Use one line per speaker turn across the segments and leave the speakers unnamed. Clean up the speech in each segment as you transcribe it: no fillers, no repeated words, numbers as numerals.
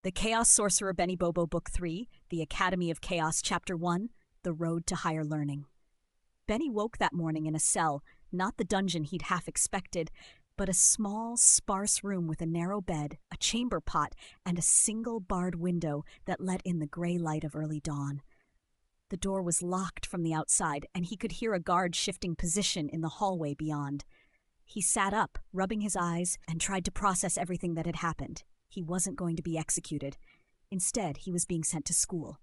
The Chaos Sorcerer Benny Bobo Book 3, The Academy of Chaos Chapter 1, The Road to Higher Learning. Benny woke that morning in a cell, not the dungeon he'd half expected, but a small, sparse room with a narrow bed, a chamber pot, and a single barred window that let in the gray light of early dawn. The door was locked from the outside, and he could hear a guard shifting position in the hallway beyond. He sat up, rubbing his eyes, and tried to process everything that had happened. He wasn't going to be executed. Instead, he was being sent to school.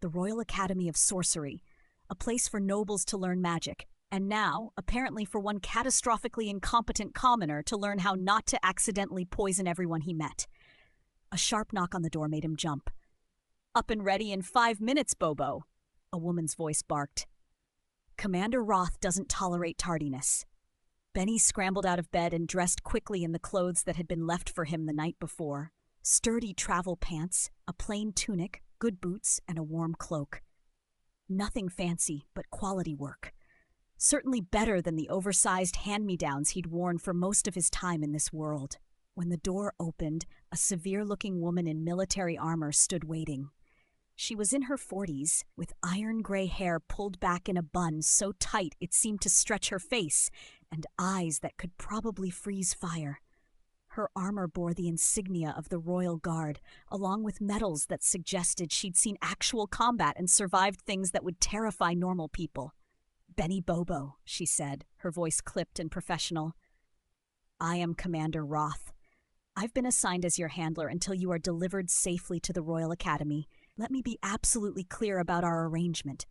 The Royal Academy of Sorcery, a place for nobles to learn magic, and now, apparently for one catastrophically incompetent commoner to learn how not to accidentally poison everyone he met. A sharp knock on the door made him jump. "Up and ready in 5 minutes, Bobo," a woman's voice barked. "Commander Roth doesn't tolerate tardiness." Benny scrambled out of bed and dressed quickly in the clothes that had been left for him the night before. Sturdy travel pants, a plain tunic, good boots, and a warm cloak. Nothing fancy, but quality work. Certainly better than the oversized hand-me-downs he'd worn for most of his time in this world. When the door opened, a severe-looking woman in military armor stood waiting. She was in her 40s, with iron-gray hair pulled back in a bun so tight it seemed to stretch her face, and eyes that could probably freeze fire. Her armor bore the insignia of the Royal Guard, along with medals that suggested she'd seen actual combat and survived things that would terrify normal people. "Benny Bobo," she said, her voice clipped and professional. "I am Commander Roth. I've been assigned as your handler until you are delivered safely to the Royal Academy. Let me be absolutely clear about our arrangement."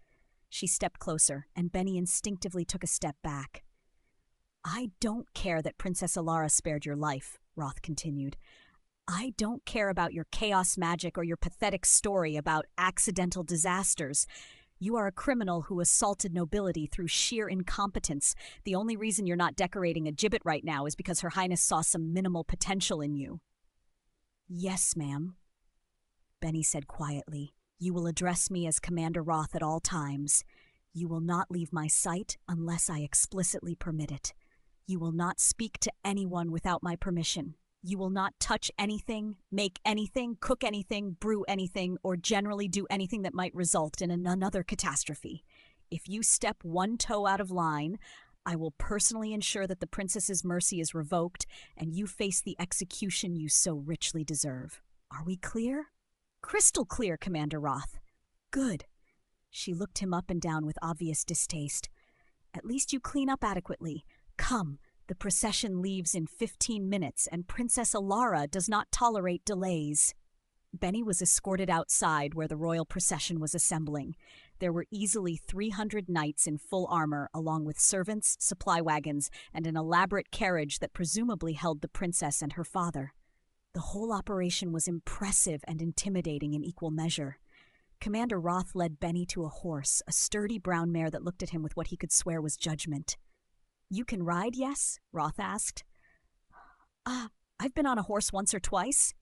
She stepped closer, and Benny instinctively took a step back. "I don't care that Princess Alara spared your life," Roth continued. "I don't care about your chaos magic or your pathetic story about accidental disasters. You are a criminal who assaulted nobility through sheer incompetence. The only reason you're not decorating a gibbet right now is because Her Highness saw some minimal potential in you." "Yes, ma'am," Benny said quietly. "You will address me as Commander Roth at all times. You will not leave my sight unless I explicitly permit it. You will not speak to anyone without my permission. You will not touch anything, make anything, cook anything, brew anything, or generally do anything that might result in another catastrophe. If you step one toe out of line, I will personally ensure that the princess's mercy is revoked and you face the execution you so richly deserve. Are we clear?" "Crystal clear, Commander Roth." "Good." She looked him up and down with obvious distaste. "At least you clean up adequately. Come, the procession leaves in 15 minutes, and Princess Alara does not tolerate delays." Benny was escorted outside where the royal procession was assembling. There were easily 300 knights in full armor, along with servants, supply wagons, and an elaborate carriage that presumably held the princess and her father. The whole operation was impressive and intimidating in equal measure. Commander Roth led Benny to a horse, a sturdy brown mare that looked at him with what he could swear was judgment. "You can ride, yes?" Roth asked. I've been on a horse once or twice."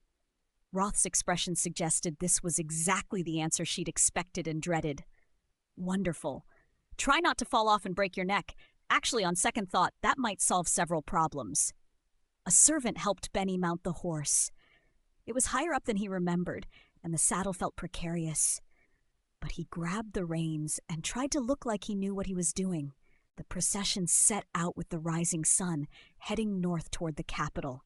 Roth's expression suggested this was exactly the answer she'd expected and dreaded. "Wonderful. Try not to fall off and break your neck. Actually, on second thought, that might solve several problems." A servant helped Benny mount the horse. It was higher up than he remembered, and the saddle felt precarious. But he grabbed the reins and tried to look like he knew what he was doing. The procession set out with the rising sun, heading north toward the capital.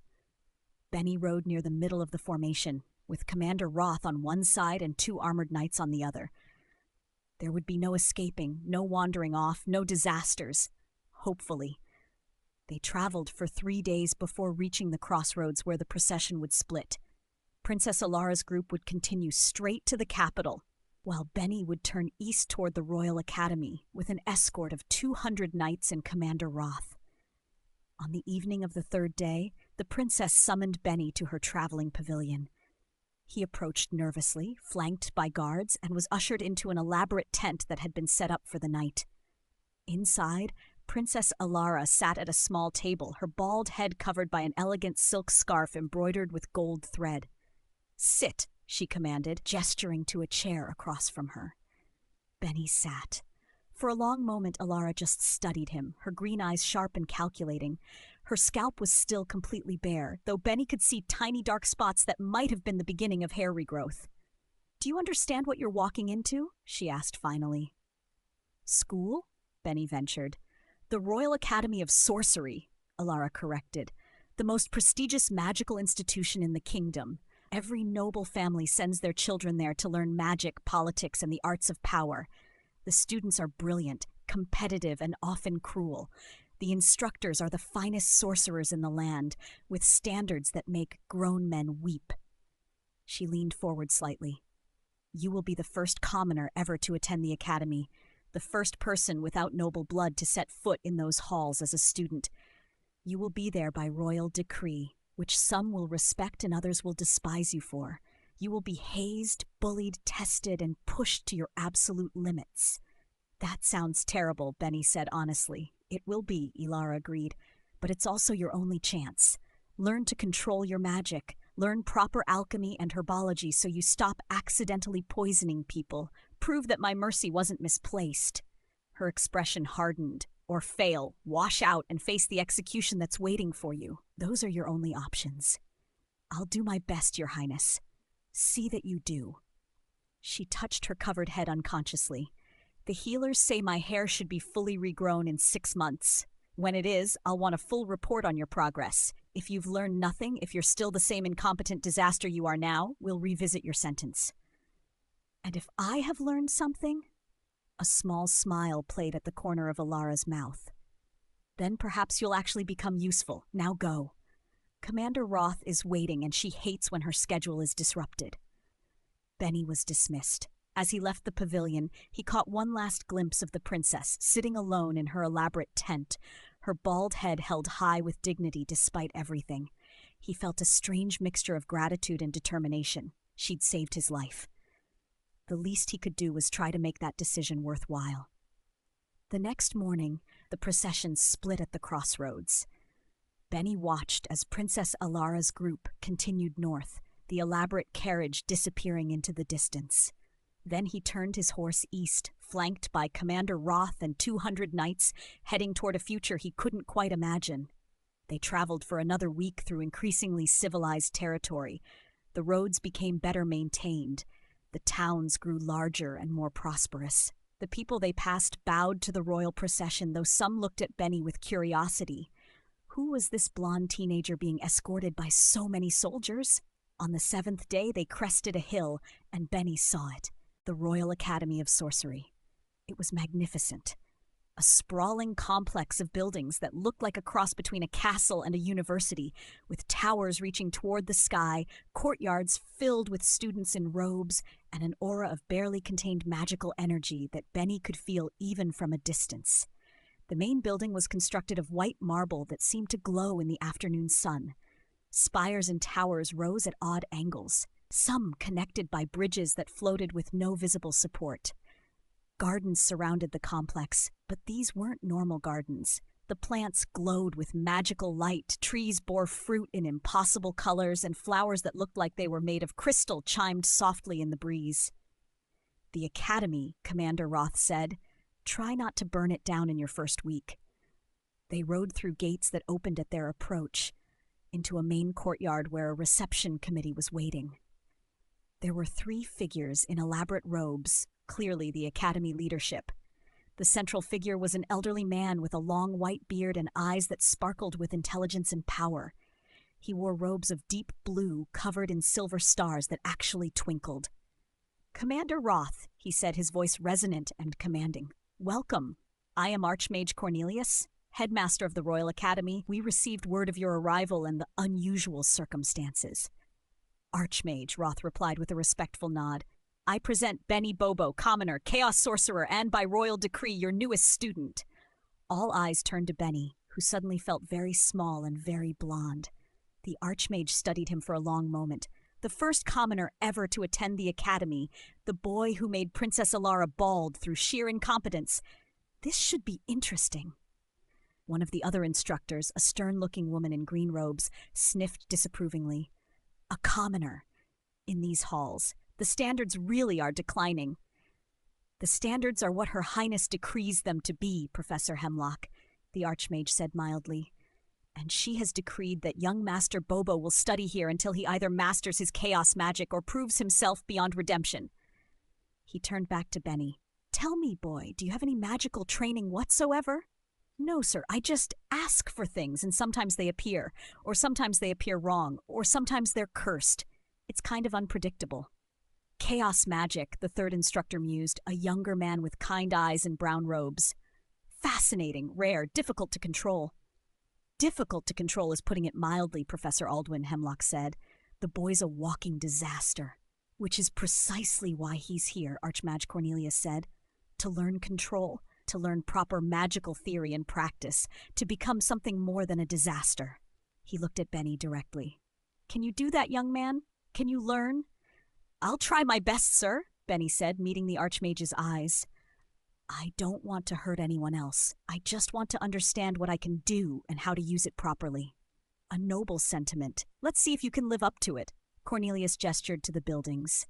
Benny rode near the middle of the formation, with Commander Roth on one side and 2 armored knights on the other. There would be no escaping, no wandering off, no disasters. Hopefully. They traveled for 3 days before reaching the crossroads where the procession would split. Princess Alara's group would continue straight to the capital, while Benny would turn east toward the Royal Academy with an escort of 200 knights and Commander Roth. On the evening of the 3rd day, the princess summoned Benny to her traveling pavilion. He approached nervously, flanked by guards, and was ushered into an elaborate tent that had been set up for the night. Inside, Princess Alara sat at a small table, her bald head covered by an elegant silk scarf embroidered with gold thread. "Sit," she commanded, gesturing to a chair across from her. Benny sat. For a long moment, Alara just studied him, her green eyes sharp and calculating. Her scalp was still completely bare, though Benny could see tiny dark spots that might have been the beginning of hair regrowth. "Do you understand what you're walking into?" she asked finally. "School?" Benny ventured. "The Royal Academy of Sorcery," Alara corrected. "The most prestigious magical institution in the kingdom. Every noble family sends their children there to learn magic, politics, and the arts of power. The students are brilliant, competitive, and often cruel. The instructors are the finest sorcerers in the land, with standards that make grown men weep." She leaned forward slightly. "You will be the first commoner ever to attend the academy, the first person without noble blood to set foot in those halls as a student. You will be there by royal decree, which some will respect and others will despise you for. You will be hazed, bullied, tested, and pushed to your absolute limits." "That sounds terrible," Benny said honestly. "It will be," Ilara agreed. "But it's also your only chance. Learn to control your magic. Learn proper alchemy and herbology so you stop accidentally poisoning people. Prove that my mercy wasn't misplaced." Her expression hardened. "Or fail, wash out, and face the execution that's waiting for you. Those are your only options." "I'll do my best, Your Highness." "See that you do." She touched her covered head unconsciously. "The healers say my hair should be fully regrown in 6 months. When it is, I'll want a full report on your progress. If you've learned nothing, if you're still the same incompetent disaster you are now, we'll revisit your sentence." "And if I have learned something?" A small smile played at the corner of Alara's mouth. "Then perhaps you'll actually become useful. Now go. Commander Roth is waiting, and she hates when her schedule is disrupted." Benny was dismissed. As he left the pavilion, he caught one last glimpse of the princess, sitting alone in her elaborate tent, her bald head held high with dignity despite everything. He felt a strange mixture of gratitude and determination. She'd saved his life. The least he could do was try to make that decision worthwhile. The next morning, the procession split at the crossroads. Benny watched as Princess Alara's group continued north, the elaborate carriage disappearing into the distance. Then he turned his horse east, flanked by Commander Roth and 200 knights, heading toward a future he couldn't quite imagine. They traveled for another week through increasingly civilized territory. The roads became better maintained. The towns grew larger and more prosperous. The people they passed bowed to the royal procession, though some looked at Benny with curiosity. Who was this blonde teenager being escorted by so many soldiers? On the 7th day, they crested a hill, and Benny saw it. The Royal Academy of Sorcery. It was magnificent. A sprawling complex of buildings that looked like a cross between a castle and a university, with towers reaching toward the sky, courtyards filled with students in robes, and an aura of barely contained magical energy that Benny could feel even from a distance. The main building was constructed of white marble that seemed to glow in the afternoon sun. Spires and towers rose at odd angles, some connected by bridges that floated with no visible support. Gardens surrounded the complex, but these weren't normal gardens. The plants glowed with magical light, trees bore fruit in impossible colors, and flowers that looked like they were made of crystal chimed softly in the breeze. "The Academy," Commander Roth said. "Try not to burn it down in your first week." They rode through gates that opened at their approach, into a main courtyard where a reception committee was waiting. There were 3 figures in elaborate robes, clearly the Academy leadership. The central figure was an elderly man with a long white beard and eyes that sparkled with intelligence and power. He wore robes of deep blue covered in silver stars that actually twinkled. "Commander Roth," he said, his voice resonant and commanding. "Welcome. I am Archmage Cornelius, headmaster of the Royal Academy. We received word of your arrival and the unusual circumstances." "Archmage," Roth replied with a respectful nod. "I present Benny Bobo, commoner, chaos sorcerer, and by royal decree, your newest student." All eyes turned to Benny, who suddenly felt very small and very blonde. The Archmage studied him for a long moment. The first commoner ever to attend the academy, the boy who made Princess Alara bald through sheer incompetence. This should be interesting. One of the other instructors, a stern-looking woman in green robes, sniffed disapprovingly. "A commoner. In these halls. The standards really are declining." The standards are what Her Highness decrees them to be, Professor Hemlock, the Archmage said mildly. And she has decreed that young Master Bobo will study here until he either masters his chaos magic or proves himself beyond redemption. He turned back to Benny. Tell me, boy, do you have any magical training whatsoever? No, sir, I just ask for things and sometimes they appear, or sometimes they appear wrong, or sometimes they're cursed. It's kind of unpredictable. Chaos magic, the third instructor mused, a younger man with kind eyes and brown robes. Fascinating, rare, difficult to control. Difficult to control is putting it mildly, Professor Aldwin, Hemlock said. The boy's a walking disaster. Which is precisely why he's here, Archmage Cornelius said. To learn control, to learn proper magical theory and practice, to become something more than a disaster. He looked at Benny directly. Can you do that, young man? Can you learn? I'll try my best, sir, Benny said, meeting the Archmage's eyes. I don't want to hurt anyone else. I just want to understand what I can do and how to use it properly. A noble sentiment. Let's see if you can live up to it. Cornelius gestured to the buildings.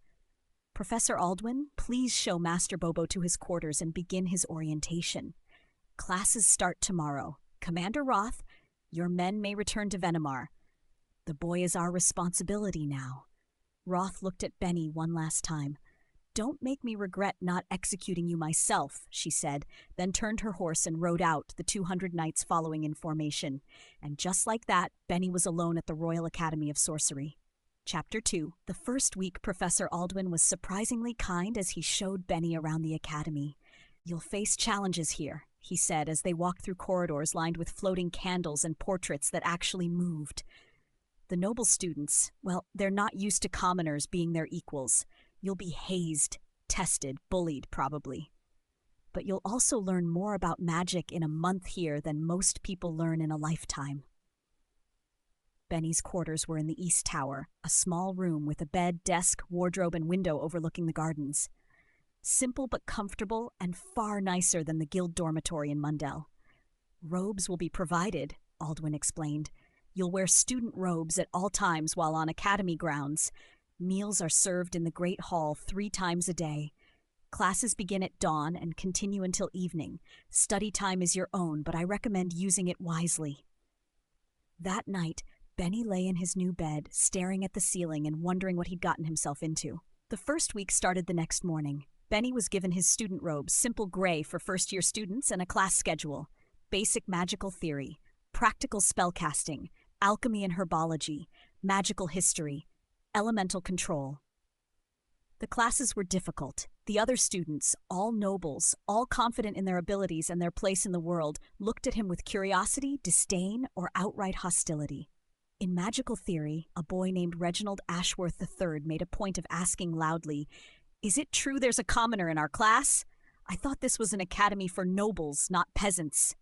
Professor Aldwin, please show Master Bobo to his quarters and begin his orientation. Classes start tomorrow. Commander Roth, your men may return to Venomar. The boy is our responsibility now. Roth looked at Benny one last time. Don't make me regret not executing you myself, she said, then turned her horse and rode out, the 200 knights following in formation. And just like that, Benny was alone at the Royal Academy of Sorcery. Chapter 2. The first week, Professor Aldwin was surprisingly kind as he showed Benny around the academy. You'll face challenges here, he said as they walked through corridors lined with floating candles and portraits that actually moved. The noble students, well, they're not used to commoners being their equals. You'll be hazed, tested, bullied, probably. But you'll also learn more about magic in a month here than most people learn in a lifetime. Benny's quarters were in the East Tower, a small room with a bed, desk, wardrobe, and window overlooking the gardens. Simple but comfortable and far nicer than the guild dormitory in Mundell. Robes will be provided, Aldwin explained. You'll wear student robes at all times while on academy grounds. Meals are served in the Great Hall 3 times a day. Classes begin at dawn and continue until evening. Study time is your own, but I recommend using it wisely. That night, Benny lay in his new bed, staring at the ceiling and wondering what he'd gotten himself into. The first week started the next morning. Benny was given his student robes, simple gray for first-year students, and a class schedule. Basic magical theory, practical spellcasting, alchemy and herbology, magical history, elemental control. The classes were difficult. The other students, all nobles, all confident in their abilities and their place in the world, looked at him with curiosity, disdain, or outright hostility. In magical theory, a boy named Reginald Ashworth III made a point of asking loudly, "Is it true there's a commoner in our class? I thought this was an academy for nobles, not peasants."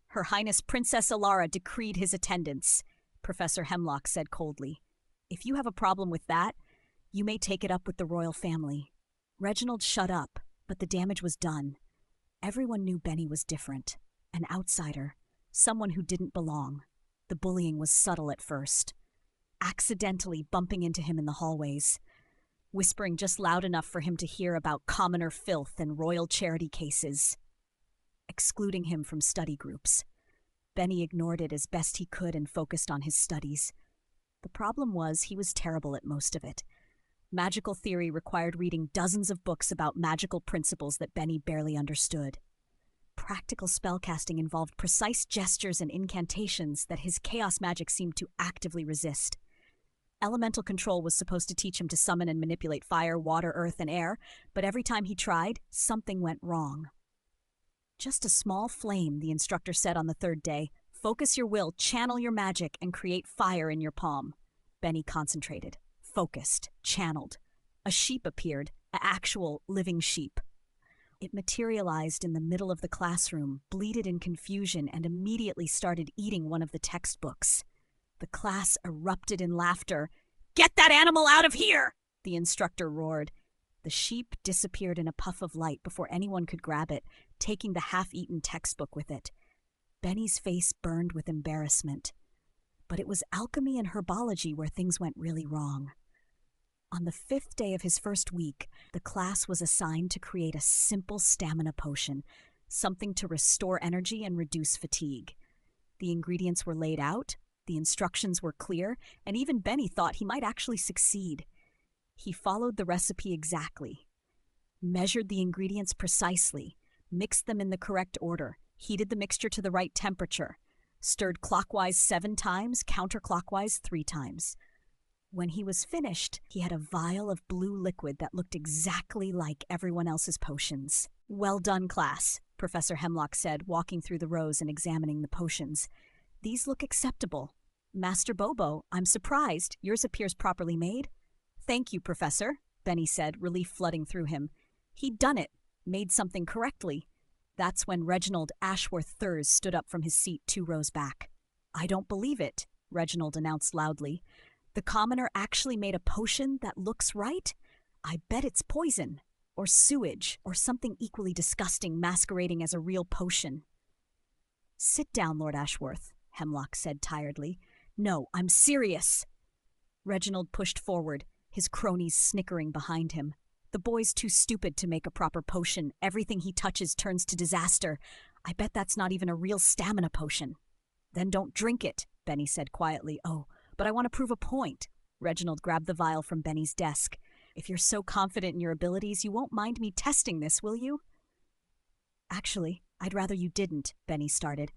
Her Highness Princess Alara decreed his attendance, Professor Hemlock said coldly. If you have a problem with that, you may take it up with the royal family. Reginald shut up, but the damage was done. Everyone knew Benny was different, an outsider, someone who didn't belong. The bullying was subtle at first, accidentally bumping into him in the hallways, whispering just loud enough for him to hear about commoner filth and royal charity cases, excluding him from study groups. Benny ignored it as best he could and focused on his studies. The problem was he was terrible at most of it. Magical theory required reading dozens of books about magical principles that Benny barely understood. Practical spellcasting involved precise gestures and incantations that his chaos magic seemed to actively resist. Elemental control was supposed to teach him to summon and manipulate fire, water, earth, and air, but every time he tried, something went wrong. Just a small flame, the instructor said on the third day. Focus your will, channel your magic, and create fire in your palm. Benny concentrated, focused, channeled. A sheep appeared, an actual living sheep. It materialized in the middle of the classroom, bleated in confusion, and immediately started eating one of the textbooks. The class erupted in laughter. "Get that animal out of here!" the instructor roared. The sheep disappeared in a puff of light before anyone could grab it, taking the half-eaten textbook with it. Benny's face burned with embarrassment. But it was alchemy and herbology where things went really wrong. On the 5th day of his first week, the class was assigned to create a simple stamina potion, something to restore energy and reduce fatigue. The ingredients were laid out, the instructions were clear, and even Benny thought he might actually succeed. He followed the recipe exactly, measured the ingredients precisely, mixed them in the correct order, heated the mixture to the right temperature, stirred clockwise 7 times, counterclockwise 3 times. When he was finished, he had a vial of blue liquid that looked exactly like everyone else's potions. "Well done, class," Professor Hemlock said, walking through the rows and examining the potions. "These look acceptable. Master Bobo, I'm surprised. Yours appears properly made." "Thank you, Professor," Benny said, relief flooding through him. He'd done it, made something correctly. That's when Reginald Ashworth Thurs stood up from his seat 2 rows back. "I don't believe it," Reginald announced loudly. "The commoner actually made a potion that looks right? I bet it's poison, or sewage, or something equally disgusting masquerading as a real potion." "Sit down, Lord Ashworth," Hemlock said tiredly. "No, I'm serious." Reginald pushed forward, his cronies snickering behind him. "The boy's too stupid to make a proper potion. Everything he touches turns to disaster. I bet that's not even a real stamina potion." "Then don't drink it," Benny said quietly. "Oh, but I want to prove a point." Reginald grabbed the vial from Benny's desk. "If you're so confident in your abilities, you won't mind me testing this, will you?" "Actually, I'd rather you didn't," Benny started.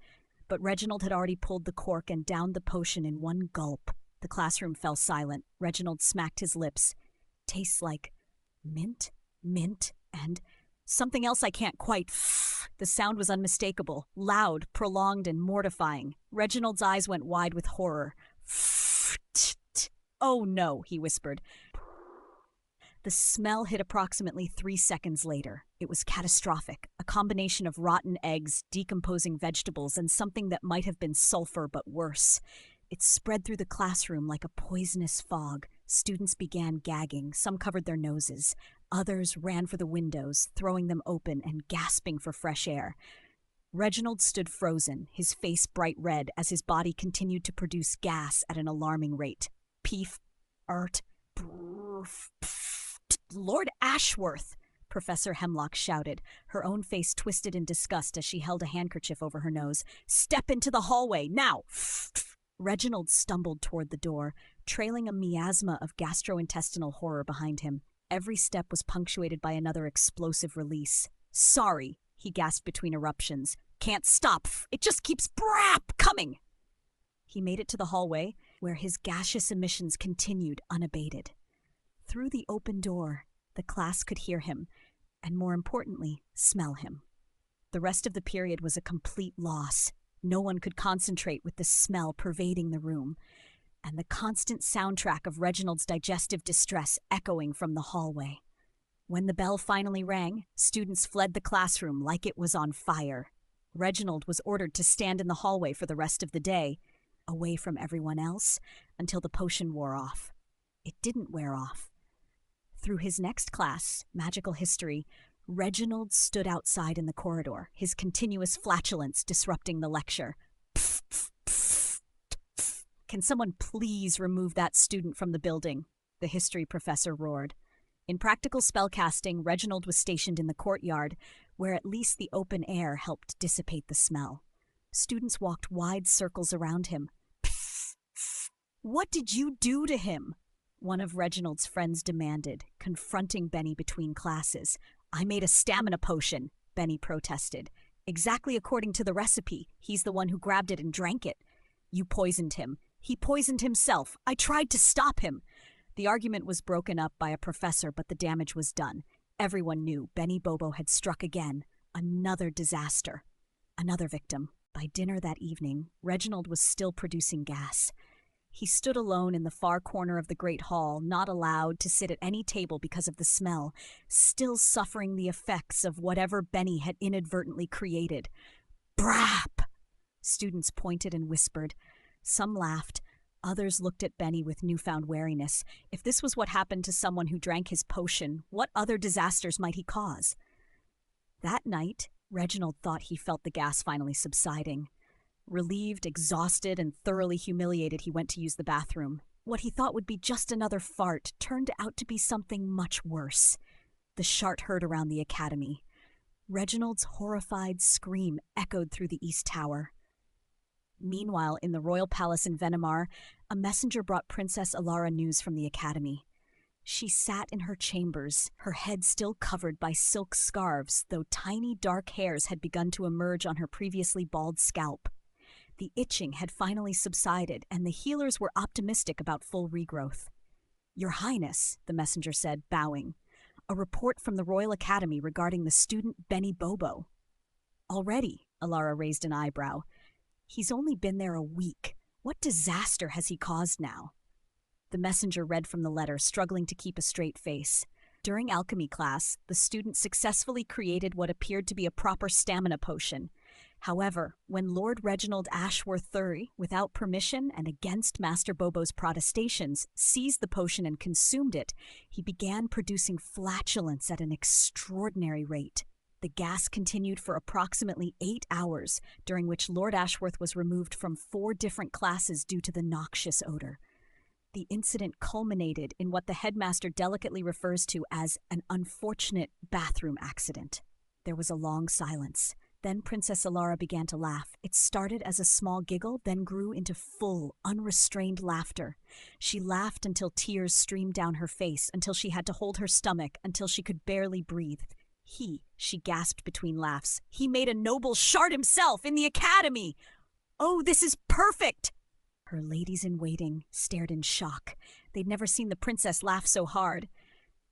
But Reginald had already pulled the cork and downed the potion in one gulp. The classroom fell silent. Reginald smacked his lips. "Tastes like mint, and something else I can't quite." The sound was unmistakable, loud, prolonged, and mortifying. Reginald's eyes went wide with horror. "Oh no," he whispered. The smell hit approximately 3 seconds later. It was catastrophic, a combination of rotten eggs, decomposing vegetables, and something that might have been sulfur but worse. It spread through the classroom like a poisonous fog. Students began gagging, some covered their noses. Others ran for the windows, throwing them open and gasping for fresh air. Reginald stood frozen, his face bright red, as his body continued to produce gas at an alarming rate. "Peef, ert, Lord Ashworth!" Professor Hemlock shouted, her own face twisted in disgust as she held a handkerchief over her nose. "Step into the hallway, now!" Reginald stumbled toward the door, trailing a miasma of gastrointestinal horror behind him. Every step was punctuated by another explosive release. "Sorry," he gasped between eruptions. "Can't stop. It just keeps coming." He made it to the hallway, where his gaseous emissions continued unabated. Through the open door, the class could hear him, and more importantly, smell him. The rest of the period was a complete loss. No one could concentrate with the smell pervading the room, and the constant soundtrack of Reginald's digestive distress echoing from the hallway. When the bell finally rang, students fled the classroom like it was on fire. Reginald was ordered to stand in the hallway for the rest of the day, away from everyone else, until the potion wore off. It didn't wear off. Through his next class, Magical History, Reginald stood outside in the corridor, his continuous flatulence disrupting the lecture. "Can someone please remove that student from the building?" the history professor roared. In practical spellcasting, Reginald was stationed in the courtyard, where at least the open air helped dissipate the smell. Students walked wide circles around him. "What did you do to him?" one of Reginald's friends demanded, confronting Benny between classes. "I made a stamina potion," Benny protested. "Exactly according to the recipe. He's the one who grabbed it and drank it." "You poisoned him." "He poisoned himself. I tried to stop him." The argument was broken up by a professor, but the damage was done. Everyone knew Benny Bobo had struck again. Another disaster. Another victim. By dinner that evening, Reginald was still producing gas. He stood alone in the far corner of the great hall, not allowed to sit at any table because of the smell, still suffering the effects of whatever Benny had inadvertently created. "Brap!" Students pointed and whispered. Some laughed. Others looked at Benny with newfound wariness. If this was what happened to someone who drank his potion, what other disasters might he cause? That night, Reginald thought he felt the gas finally subsiding. Relieved, exhausted, and thoroughly humiliated, he went to use the bathroom. What he thought would be just another fart turned out to be something much worse. The shart heard around the academy. Reginald's horrified scream echoed through the East Tower. Meanwhile, in the royal palace in Venimar, a messenger brought Princess Alara news from the academy. She sat in her chambers, her head still covered by silk scarves, though tiny dark hairs had begun to emerge on her previously bald scalp. The itching had finally subsided, and the healers were optimistic about full regrowth. "Your Highness," the messenger said, bowing. "A report from the Royal Academy regarding the student Benny Bobo." "Already?" Alara raised an eyebrow. "He's only been there a week. What disaster has he caused now?" The messenger read from the letter, struggling to keep a straight face. During alchemy class, the student successfully created what appeared to be a proper stamina potion. However, when Lord Reginald Ashworth III, without permission and against Master Bobo's protestations, seized the potion and consumed it, he began producing flatulence at an extraordinary rate. The gas continued for approximately 8 hours, during which Lord Ashworth was removed from 4 different classes due to the noxious odor. The incident culminated in what the headmaster delicately refers to as an unfortunate bathroom accident. There was a long silence. Then Princess Alara began to laugh. It started as a small giggle, then grew into full, unrestrained laughter. She laughed until tears streamed down her face, until she had to hold her stomach, until she could barely breathe. She gasped between laughs. "He made a noble shart himself in the academy! Oh, this is perfect!" Her ladies-in-waiting stared in shock. They'd never seen the princess laugh so hard.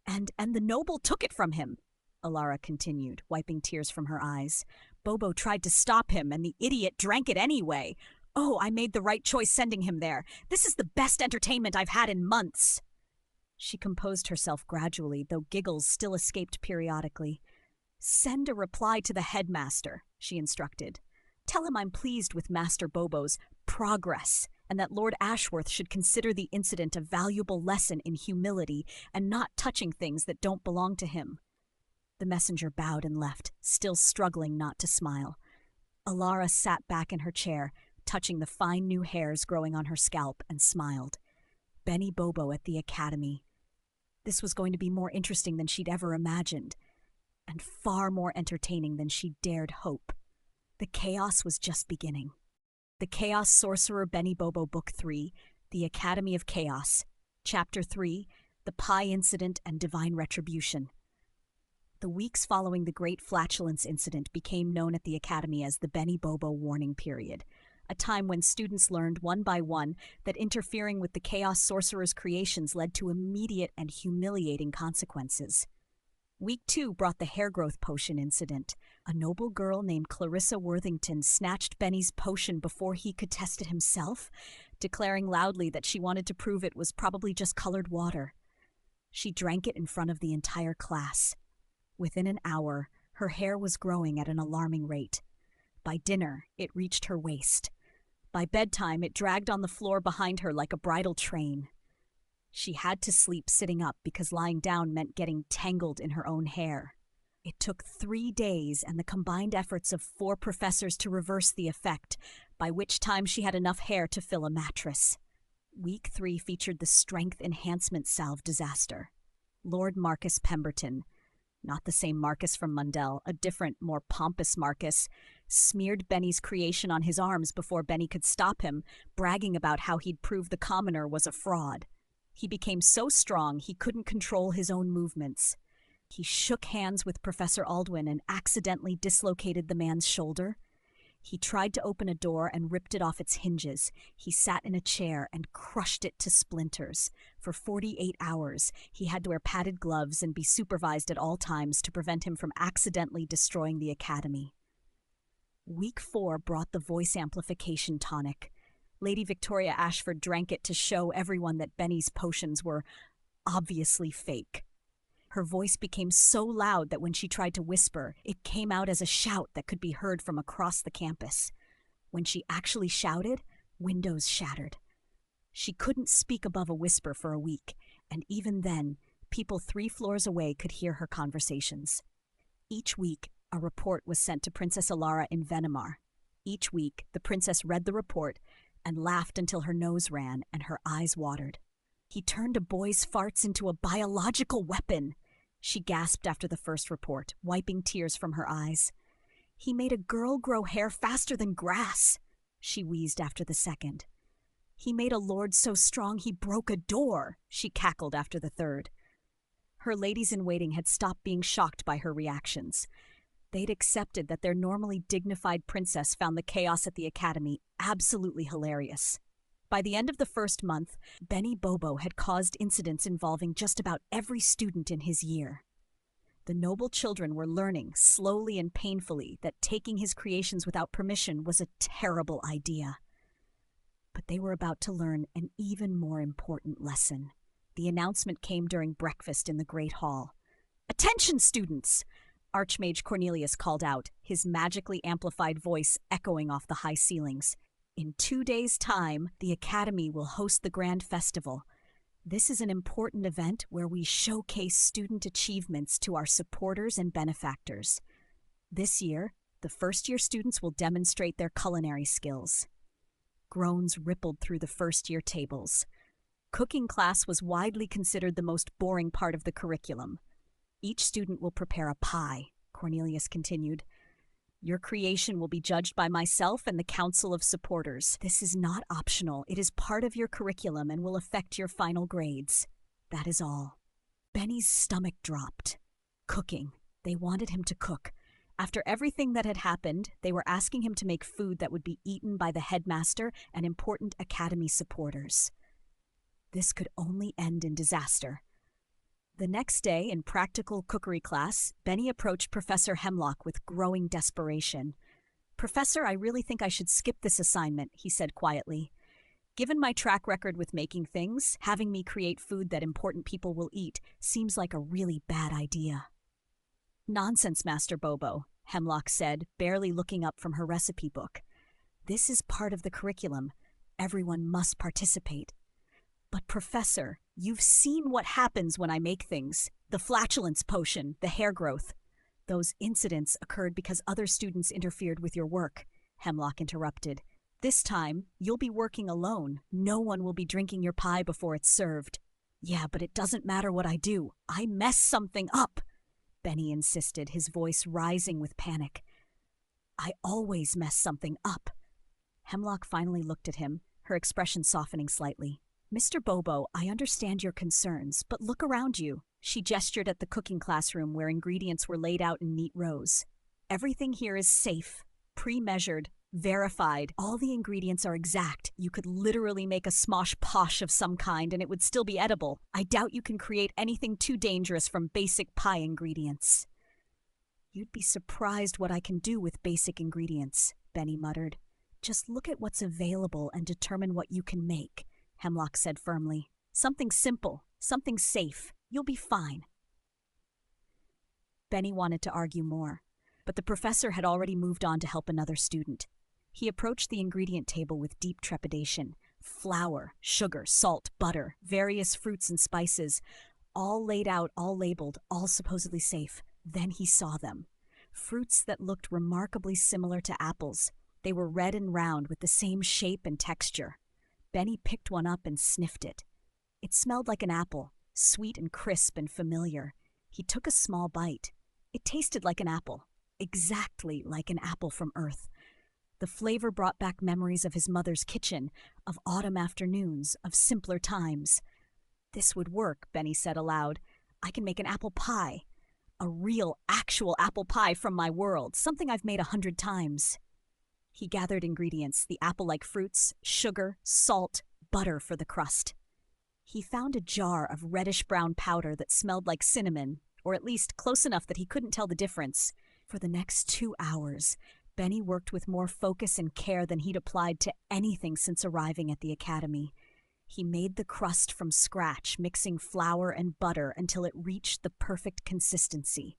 And the noble took it from him," Alara continued, wiping tears from her eyes. "Bobo tried to stop him, and the idiot drank it anyway. Oh, I made the right choice sending him there. This is the best entertainment I've had in months." She composed herself gradually, though giggles still escaped periodically. "Send a reply to the headmaster," she instructed. "Tell him I'm pleased with Master Bobo's progress, and that Lord Ashworth should consider the incident a valuable lesson in humility and not touching things that don't belong to him." The messenger bowed and left, still struggling not to smile. Alara sat back in her chair, touching the fine new hairs growing on her scalp, and smiled. Benny Bobo at the academy. This was going to be more interesting than she'd ever imagined, and far more entertaining than she dared hope. The chaos was just beginning. The Chaos Sorcerer Benny Bobo Book 3, The Academy of Chaos, Chapter 3, The Pie Incident and Divine Retribution. The weeks following the Great Flatulence Incident became known at the Academy as the Benny Bobo Warning Period, a time when students learned one by one that interfering with the Chaos Sorcerer's creations led to immediate and humiliating consequences. Week 2 brought the hair growth potion incident. A noble girl named Clarissa Worthington snatched Benny's potion before he could test it himself, declaring loudly that she wanted to prove it was probably just colored water. She drank it in front of the entire class. Within an hour, her hair was growing at an alarming rate. By dinner, it reached her waist. By bedtime, it dragged on the floor behind her like a bridal train. She had to sleep sitting up because lying down meant getting tangled in her own hair. It took 3 days and the combined efforts of 4 professors to reverse the effect, by which time she had enough hair to fill a mattress. Week 3 featured the Strength Enhancement Salve disaster. Lord Marcus Pemberton, not the same Marcus from Mundell, a different, more pompous Marcus, smeared Benny's creation on his arms before Benny could stop him, bragging about how he'd proved the commoner was a fraud. He became so strong he couldn't control his own movements. He shook hands with Professor Aldwin and accidentally dislocated the man's shoulder. He tried to open a door and ripped it off its hinges. He sat in a chair and crushed it to splinters. For 48 hours, he had to wear padded gloves and be supervised at all times to prevent him from accidentally destroying the academy. Week 4 brought the voice amplification tonic. Lady Victoria Ashford drank it to show everyone that Benny's potions were obviously fake. Her voice became so loud that when she tried to whisper, it came out as a shout that could be heard from across the campus. When she actually shouted, windows shattered. She couldn't speak above a whisper for a week, and even then, people 3 floors away could hear her conversations. Each week, a report was sent to Princess Alara in Venimar. Each week, the princess read the report, and laughed until her nose ran and her eyes watered. He turned a boy's farts into a biological weapon, she gasped after the first report, wiping tears from her eyes. He made a girl grow hair faster than grass, she wheezed after the second. He made a lord so strong he broke a door, she cackled after the third. Her ladies-in-waiting had stopped being shocked by her reactions. They'd accepted that their normally dignified princess found the chaos at the academy absolutely hilarious. By the end of the first month, Benny Bobo had caused incidents involving just about every student in his year. The noble children were learning, slowly and painfully, that taking his creations without permission was a terrible idea. But they were about to learn an even more important lesson. The announcement came during breakfast in the Great Hall. "Attention, students!" Archmage Cornelius called out, his magically amplified voice echoing off the high ceilings. "In 2 days' time, the Academy will host the Grand Festival. This is an important event where we showcase student achievements to our supporters and benefactors. This year, the first-year students will demonstrate their culinary skills." Groans rippled through the first-year tables. Cooking class was widely considered the most boring part of the curriculum. "Each student will prepare a pie," Cornelius continued. "Your creation will be judged by myself and the Council of Supporters. This is not optional. It is part of your curriculum and will affect your final grades. That is all." Benny's stomach dropped. Cooking. They wanted him to cook. After everything that had happened, they were asking him to make food that would be eaten by the headmaster and important academy supporters. This could only end in disaster. The next day, in practical cookery class, Benny approached Professor Hemlock with growing desperation. "Professor, I really think I should skip this assignment," he said quietly. "Given my track record with making things, having me create food that important people will eat seems like a really bad idea." "Nonsense, Master Bobo," Hemlock said, barely looking up from her recipe book. "This is part of the curriculum. Everyone must participate." "But Professor, you've seen what happens when I make things. The flatulence potion, the hair growth." "Those incidents occurred because other students interfered with your work," Hemlock interrupted. "This time, you'll be working alone. No one will be drinking your pie before it's served." "Yeah, but it doesn't matter what I do. I mess something up," Benny insisted, his voice rising with panic. "I always mess something up." Hemlock finally looked at him, her expression softening slightly. "Mr. Bobo, I understand your concerns, but look around you." She gestured at the cooking classroom where ingredients were laid out in neat rows. "Everything here is safe, pre-measured, verified. All the ingredients are exact. You could literally make a smosh posh of some kind and it would still be edible. I doubt you can create anything too dangerous from basic pie ingredients." "You'd be surprised what I can do with basic ingredients," Benny muttered. "Just look at what's available and determine what you can make," Hemlock said firmly. "Something simple, something safe. You'll be fine." Benny wanted to argue more, but the professor had already moved on to help another student. He approached the ingredient table with deep trepidation. Flour, sugar, salt, butter, various fruits and spices, all laid out, all labeled, all supposedly safe. Then he saw them. Fruits that looked remarkably similar to apples. They were red and round with the same shape and texture. Benny picked one up and sniffed it. It smelled like an apple, sweet and crisp and familiar. He took a small bite. It tasted like an apple, exactly like an apple from Earth. The flavor brought back memories of his mother's kitchen, of autumn afternoons, of simpler times. "This would work," Benny said aloud. "I can make an apple pie. A real, actual apple pie from my world, something I've made 100 times. He gathered ingredients, the apple-like fruits, sugar, salt, butter for the crust. He found a jar of reddish-brown powder that smelled like cinnamon, or at least close enough that he couldn't tell the difference. For the next 2 hours, Benny worked with more focus and care than he'd applied to anything since arriving at the academy. He made the crust from scratch, mixing flour and butter until it reached the perfect consistency.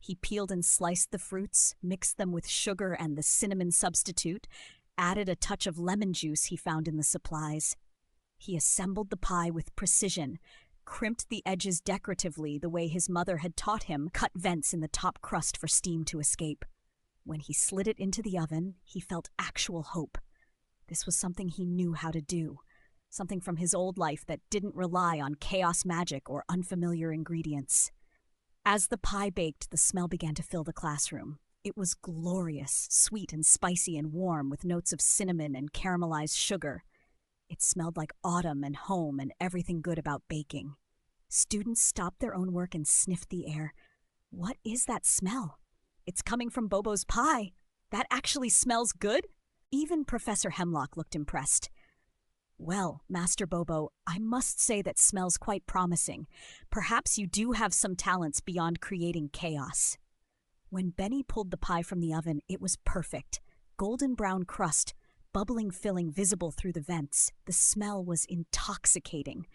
He peeled and sliced the fruits, mixed them with sugar and the cinnamon substitute, added a touch of lemon juice he found in the supplies. He assembled the pie with precision, crimped the edges decoratively the way his mother had taught him, cut vents in the top crust for steam to escape. When he slid it into the oven, he felt actual hope. This was something he knew how to do, something from his old life that didn't rely on chaos magic or unfamiliar ingredients. As the pie baked, the smell began to fill the classroom. It was glorious, sweet and spicy and warm, with notes of cinnamon and caramelized sugar. It smelled like autumn and home and everything good about baking. Students stopped their own work and sniffed the air. What is that smell? It's coming from Bobo's pie. That actually smells good? Even Professor Hemlock looked impressed. Well, Master Bobo, I must say that smells quite promising. Perhaps you do have some talents beyond creating chaos. When Benny pulled the pie from the oven, it was perfect. Golden brown crust, bubbling filling visible through the vents. The smell was intoxicating.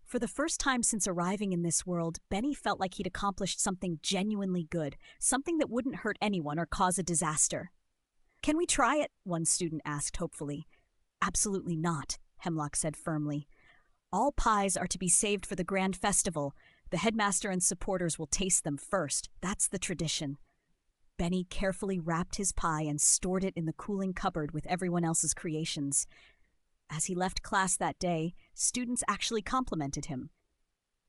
For the first time since arriving in this world, Benny felt like he'd accomplished something genuinely good, something that wouldn't hurt anyone or cause a disaster. "Can we try it?" one student asked hopefully. "Absolutely not," Hemlock said firmly. "All pies are to be saved for the grand festival. The headmaster and supporters will taste them first. That's the tradition." Benny carefully wrapped his pie and stored it in the cooling cupboard with everyone else's creations. As he left class that day, students actually complimented him.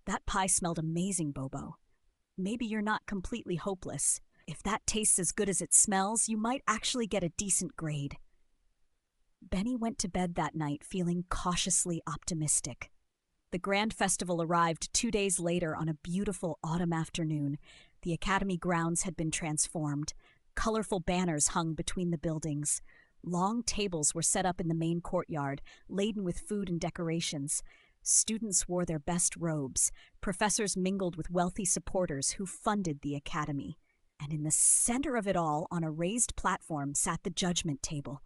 "That pie smelled amazing, Bobo. Maybe you're not completely hopeless. If that tastes as good as it smells, you might actually get a decent grade." Benny went to bed that night feeling cautiously optimistic. The grand festival arrived 2 days later on a beautiful autumn afternoon. The academy grounds had been transformed. Colorful banners hung between the buildings. Long tables were set up in the main courtyard, laden with food and decorations. Students wore their best robes. Professors mingled with wealthy supporters who funded the academy. And in the center of it all, on a raised platform, sat the judgment table.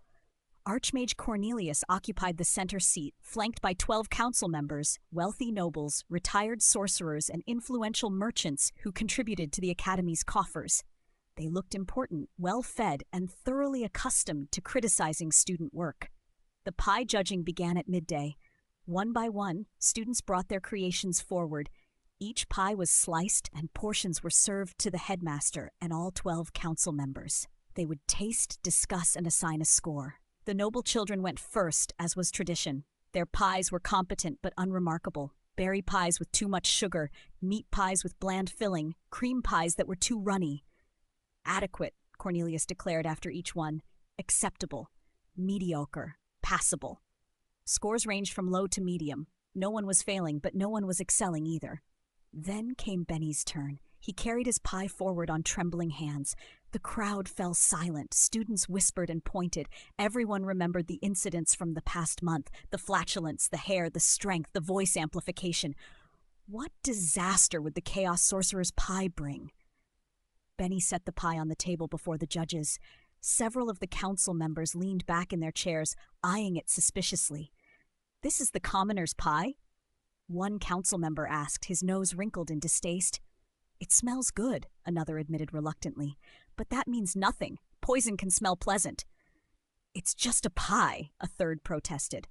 Archmage Cornelius occupied the center seat, flanked by 12 council members, wealthy nobles, retired sorcerers, and influential merchants who contributed to the academy's coffers. They looked important, well-fed, and thoroughly accustomed to criticizing student work. The pie judging began at midday. One by one, students brought their creations forward. Each pie was sliced, and portions were served to the headmaster and all 12 council members. They would taste, discuss, and assign a score. The noble children went first, as was tradition. Their pies were competent but unremarkable. Berry pies with too much sugar, meat pies with bland filling, cream pies that were too runny. "Adequate," Cornelius declared after each one. "Acceptable. Mediocre. Passable." Scores ranged from low to medium. No one was failing, but no one was excelling either. Then came Benny's turn. He carried his pie forward on trembling hands. The crowd fell silent. Students whispered and pointed. Everyone remembered the incidents from the past month. The flatulence, the hair, the strength, the voice amplification. What disaster would the Chaos Sorcerer's pie bring? Benny set the pie on the table before the judges. Several of the council members leaned back in their chairs, eyeing it suspiciously. "This is the commoner's pie?" One council member asked, his nose wrinkled in distaste. "It smells good," another admitted reluctantly. "But that means nothing. Poison can smell pleasant." "It's just a pie," a third protested.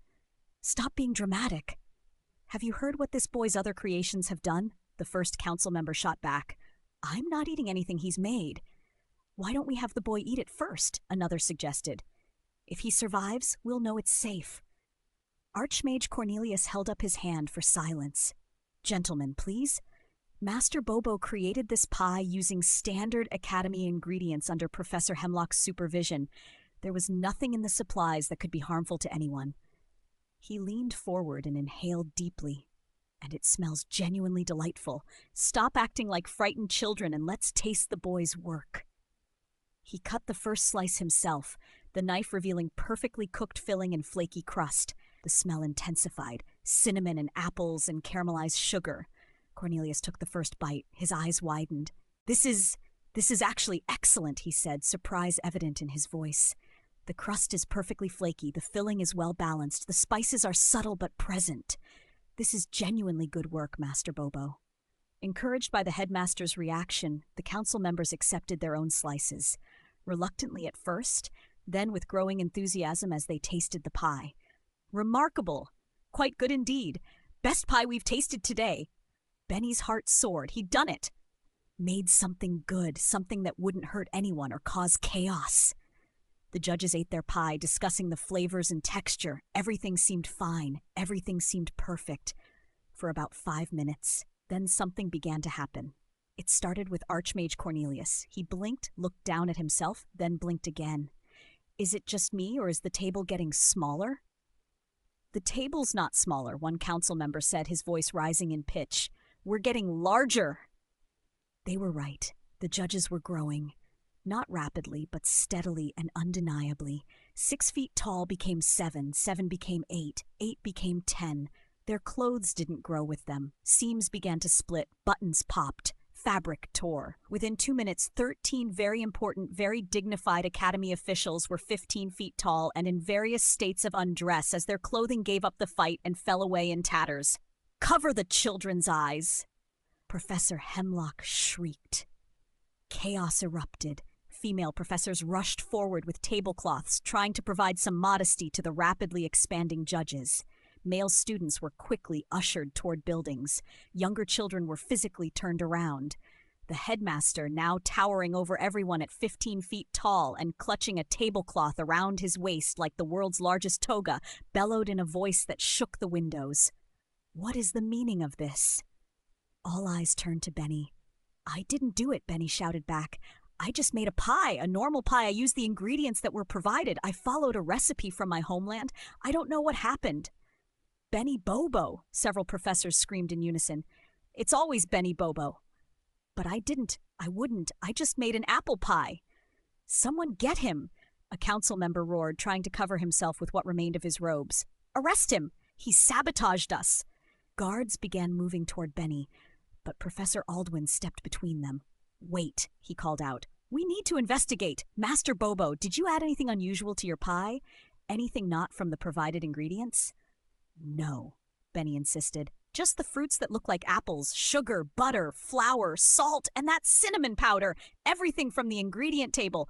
"Stop being dramatic." "Have you heard what this boy's other creations have done?" The first council member shot back. "I'm not eating anything he's made." "Why don't we have the boy eat it first?" another suggested. "If he survives, we'll know it's safe." Archmage Cornelius held up his hand for silence. "Gentlemen, please. Master Bobo created this pie using standard academy ingredients under Professor Hemlock's supervision. There was nothing in the supplies that could be harmful to anyone." He leaned forward and inhaled deeply. "And it smells genuinely delightful. Stop acting like frightened children and let's taste the boy's work." He cut the first slice himself, the knife revealing perfectly cooked filling and flaky crust. The smell intensified, cinnamon and apples and caramelized sugar. Cornelius took the first bite. His eyes widened. This is actually excellent," he said, surprise evident in his voice. "The crust is perfectly flaky, the filling is well balanced, the spices are subtle but present. This is genuinely good work, Master Bobo." Encouraged by the headmaster's reaction, the council members accepted their own slices. Reluctantly at first, then with growing enthusiasm as they tasted the pie. "Remarkable! Quite good indeed. Best pie we've tasted today." Benny's heart soared. He'd done it. Made something good, something that wouldn't hurt anyone or cause chaos. The judges ate their pie, discussing the flavors and texture. Everything seemed fine. Everything seemed perfect. For about 5 minutes. Then something began to happen. It started with Archmage Cornelius. He blinked, looked down at himself, then blinked again. Is it just me, or is the table getting smaller? The table's not smaller, one council member said, his voice rising in pitch. We're getting larger. They were right. The judges were growing. Not rapidly, but steadily and undeniably. 6 feet tall became 7, 7 became 8, 8 became 10. Their clothes didn't grow with them. Seams began to split, buttons popped, fabric tore. Within 2 minutes, 13 very important, very dignified Academy officials were 15 feet tall and in various states of undress as their clothing gave up the fight and fell away in tatters. Cover the children's eyes! Professor Hemlock shrieked. Chaos erupted. Female professors rushed forward with tablecloths, trying to provide some modesty to the rapidly expanding judges. Male students were quickly ushered toward buildings. Younger children were physically turned around. The headmaster, now towering over everyone at 15 feet tall and clutching a tablecloth around his waist like the world's largest toga, bellowed in a voice that shook the windows. What is the meaning of this? All eyes turned to Benny. I didn't do it, Benny shouted back. I just made a pie, a normal pie. I used the ingredients that were provided. I followed a recipe from my homeland. I don't know what happened. Benny Bobo, several professors screamed in unison. It's always Benny Bobo. But I didn't. I wouldn't. I just made an apple pie. Someone get him, a council member roared, trying to cover himself with what remained of his robes. Arrest him. He sabotaged us. Guards began moving toward Benny, but Professor Aldwin stepped between them. Wait, he called out. We need to investigate. Master Bobo, did you add anything unusual to your pie? Anything not from the provided ingredients? No, Benny insisted. Just the fruits that look like apples, sugar, butter, flour, salt, and that cinnamon powder. Everything from the ingredient table.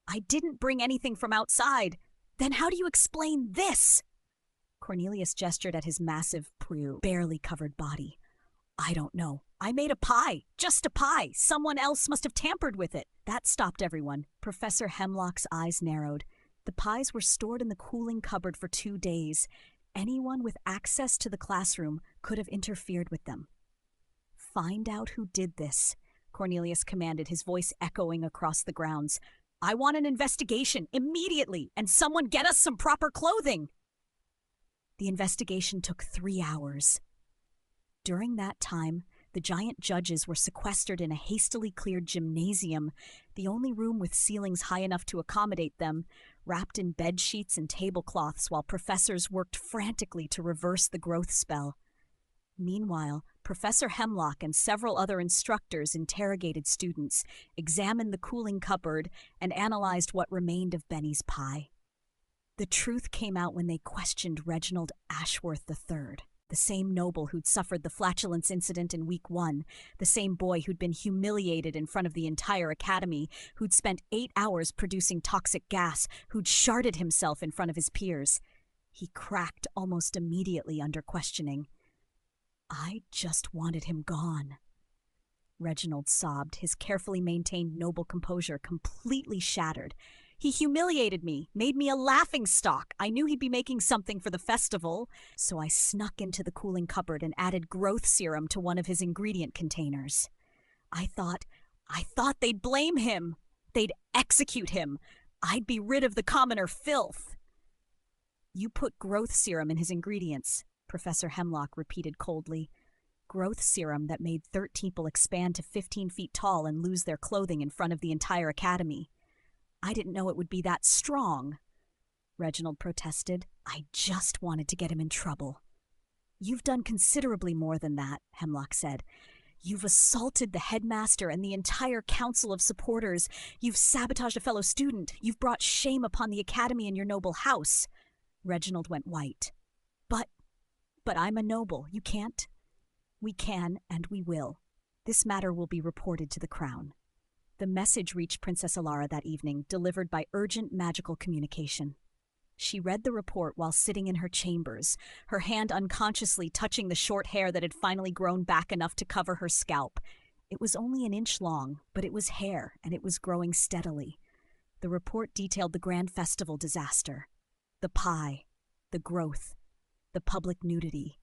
I didn't bring anything from outside. Then how do you explain this? Cornelius gestured at his massive, barely covered body. I don't know. I made a pie. Just a pie. Someone else must have tampered with it. That stopped everyone. Professor Hemlock's eyes narrowed. The pies were stored in the cooling cupboard for 2 days. Anyone with access to the classroom could have interfered with them. Find out who did this, Cornelius commanded, his voice echoing across the grounds. I want an investigation, immediately, and someone get us some proper clothing. The investigation took 3 hours. During that time, the giant judges were sequestered in a hastily cleared gymnasium, the only room with ceilings high enough to accommodate them, wrapped in bed sheets and tablecloths while professors worked frantically to reverse the growth spell. Meanwhile, Professor Hemlock and several other instructors interrogated students, examined the cooling cupboard, and analyzed what remained of Benny's pie. The truth came out when they questioned Reginald Ashworth III. The same noble who'd suffered the flatulence incident in week 1, the same boy who'd been humiliated in front of the entire academy, who'd spent 8 hours producing toxic gas, who'd sharded himself in front of his peers. He cracked almost immediately under questioning. I just wanted him gone. Reginald sobbed, his carefully maintained noble composure completely shattered. He humiliated me, made me a laughingstock. I knew he'd be making something for the festival, so I snuck into the cooling cupboard and added growth serum to one of his ingredient containers. I thought they'd blame him. They'd execute him. I'd be rid of the commoner filth. You put growth serum in his ingredients, Professor Hemlock repeated coldly. Growth serum that made 13 people expand to 15 feet tall and lose their clothing in front of the entire academy. I didn't know it would be that strong, Reginald protested. I just wanted to get him in trouble. You've done considerably more than that, Hemlock said. You've assaulted the headmaster and the entire council of supporters. You've sabotaged a fellow student. You've brought shame upon the academy and your noble house. Reginald went white. But I'm a noble. You can't? We can, and we will. This matter will be reported to the crown. The message reached Princess Alara that evening, delivered by urgent magical communication. She read the report while sitting in her chambers, her hand unconsciously touching the short hair that had finally grown back enough to cover her scalp. It was only 1 inch long, but it was hair, and it was growing steadily. The report detailed the grand festival disaster, the pie, the growth, the public nudity,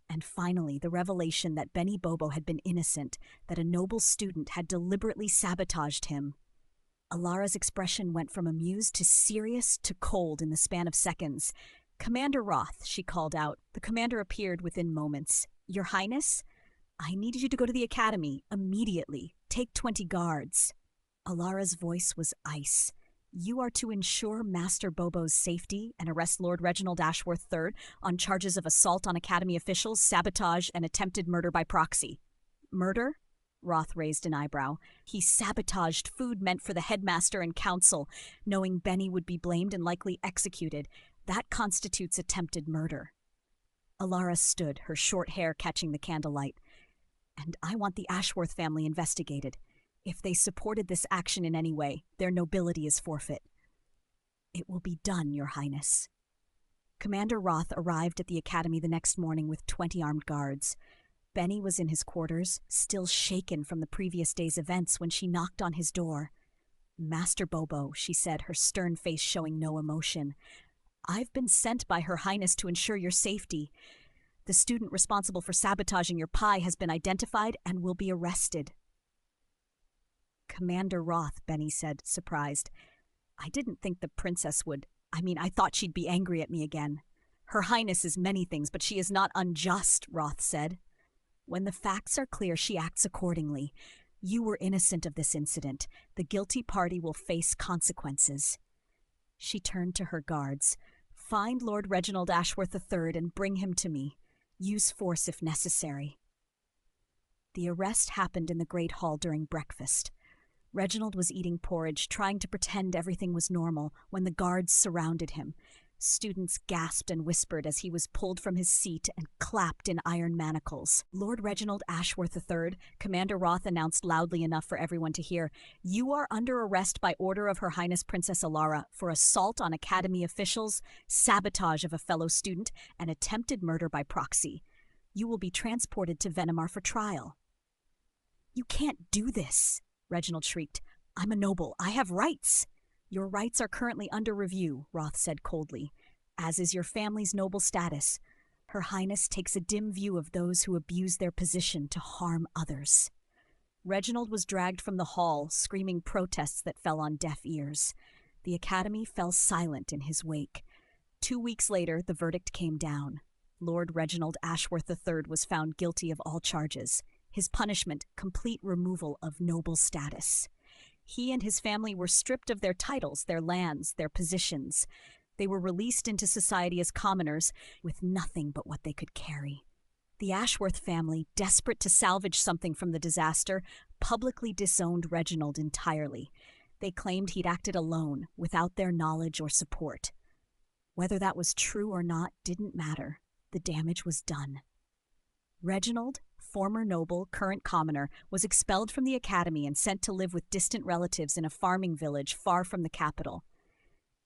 and finally the revelation that Benny Bobo had been innocent, that a noble student had deliberately sabotaged him. Alara's expression went from amused to serious to cold in the span of seconds. "Commander Roth," she called out. The commander appeared within moments. "Your Highness? I need you to go to the academy, immediately. Take 20 guards." Alara's voice was ice. "You are to ensure Master Bobo's safety and arrest Lord Reginald Ashworth III on charges of assault on academy officials, sabotage, and attempted murder by proxy." "Murder?" Roth raised an eyebrow. "He sabotaged food meant for the headmaster and council, knowing Benny would be blamed and likely executed. That constitutes attempted murder." Alara stood, her short hair catching the candlelight. "And I want the Ashworth family investigated. If they supported this action in any way, their nobility is forfeit." "It will be done, Your Highness." Commander Roth arrived at the academy the next morning with 20 armed guards. Benny was in his quarters, still shaken from the previous day's events when she knocked on his door. "Master Bobo," she said, her stern face showing no emotion. "I've been sent by Her Highness to ensure your safety. The student responsible for sabotaging your pie has been identified and will be arrested." "Commander Roth," Benny said, surprised. "I didn't think the princess would. I thought she'd be angry at me again." "Her Highness is many things, but she is not unjust," Roth said. "When the facts are clear, she acts accordingly. You were innocent of this incident. The guilty party will face consequences." She turned to her guards. "Find Lord Reginald Ashworth III and bring him to me. Use force if necessary." The arrest happened in the Great Hall during breakfast. Reginald was eating porridge, trying to pretend everything was normal, when the guards surrounded him. Students gasped and whispered as he was pulled from his seat and clapped in iron manacles. "Lord Reginald Ashworth III," Commander Roth announced loudly enough for everyone to hear, "you are under arrest by order of Her Highness Princess Alara for assault on academy officials, sabotage of a fellow student, and attempted murder by proxy. You will be transported to Venomar for trial." "You can't do this," Reginald shrieked. "I'm a noble. I have rights." "Your rights are currently under review," Roth said coldly, "as is your family's noble status. Her Highness takes a dim view of those who abuse their position to harm others." Reginald was dragged from the hall, screaming protests that fell on deaf ears. The academy fell silent in his wake. 2 weeks later, the verdict came down. Lord Reginald Ashworth III was found guilty of all charges. His punishment, complete removal of noble status. He and his family were stripped of their titles, their lands, their positions. They were released into society as commoners, with nothing but what they could carry. The Ashworth family, desperate to salvage something from the disaster, publicly disowned Reginald entirely. They claimed he'd acted alone, without their knowledge or support. Whether that was true or not didn't matter. The damage was done. Reginald, former noble, current commoner, was expelled from the academy and sent to live with distant relatives in a farming village far from the capital.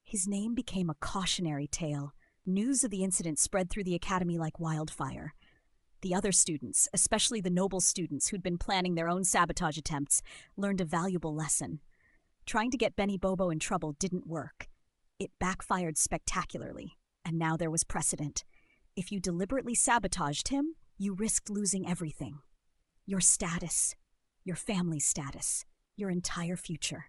His name became a cautionary tale. News of the incident spread through the academy like wildfire. The other students, especially the noble students who'd been planning their own sabotage attempts, learned a valuable lesson. Trying to get Benny Bobo in trouble didn't work. It backfired spectacularly, and now there was precedent. If you deliberately sabotaged him, you risked losing everything. Your status, your family's status, your entire future.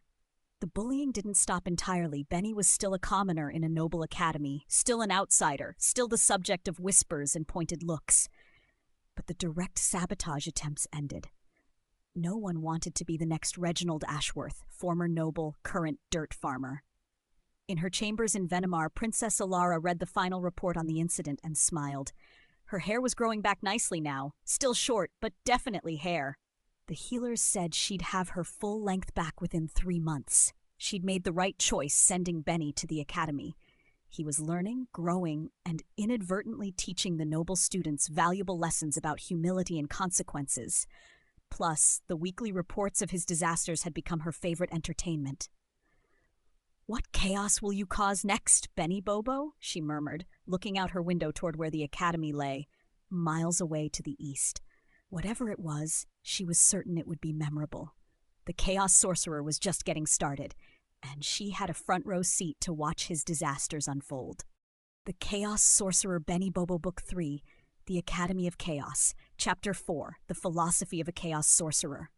The bullying didn't stop entirely. Benny was still a commoner in a noble academy, still an outsider, still the subject of whispers and pointed looks. But the direct sabotage attempts ended. No one wanted to be the next Reginald Ashworth, former noble, current dirt farmer. In her chambers in Venomar, Princess Alara read the final report on the incident and smiled. Her hair was growing back nicely now, still short, but definitely hair. The healers said she'd have her full length back within 3 months. She'd made the right choice sending Benny to the academy. He was learning, growing, and inadvertently teaching the noble students valuable lessons about humility and consequences. Plus, the weekly reports of his disasters had become her favorite entertainment. "What chaos will you cause next, Benny Bobo?" she murmured, looking out her window toward where the academy lay, miles away to the east. Whatever it was, she was certain it would be memorable. The Chaos Sorcerer was just getting started, and she had a front row seat to watch his disasters unfold. The Chaos Sorcerer Benny Bobo Book 3, The Academy of Chaos, Chapter 4, The Philosophy of a Chaos Sorcerer.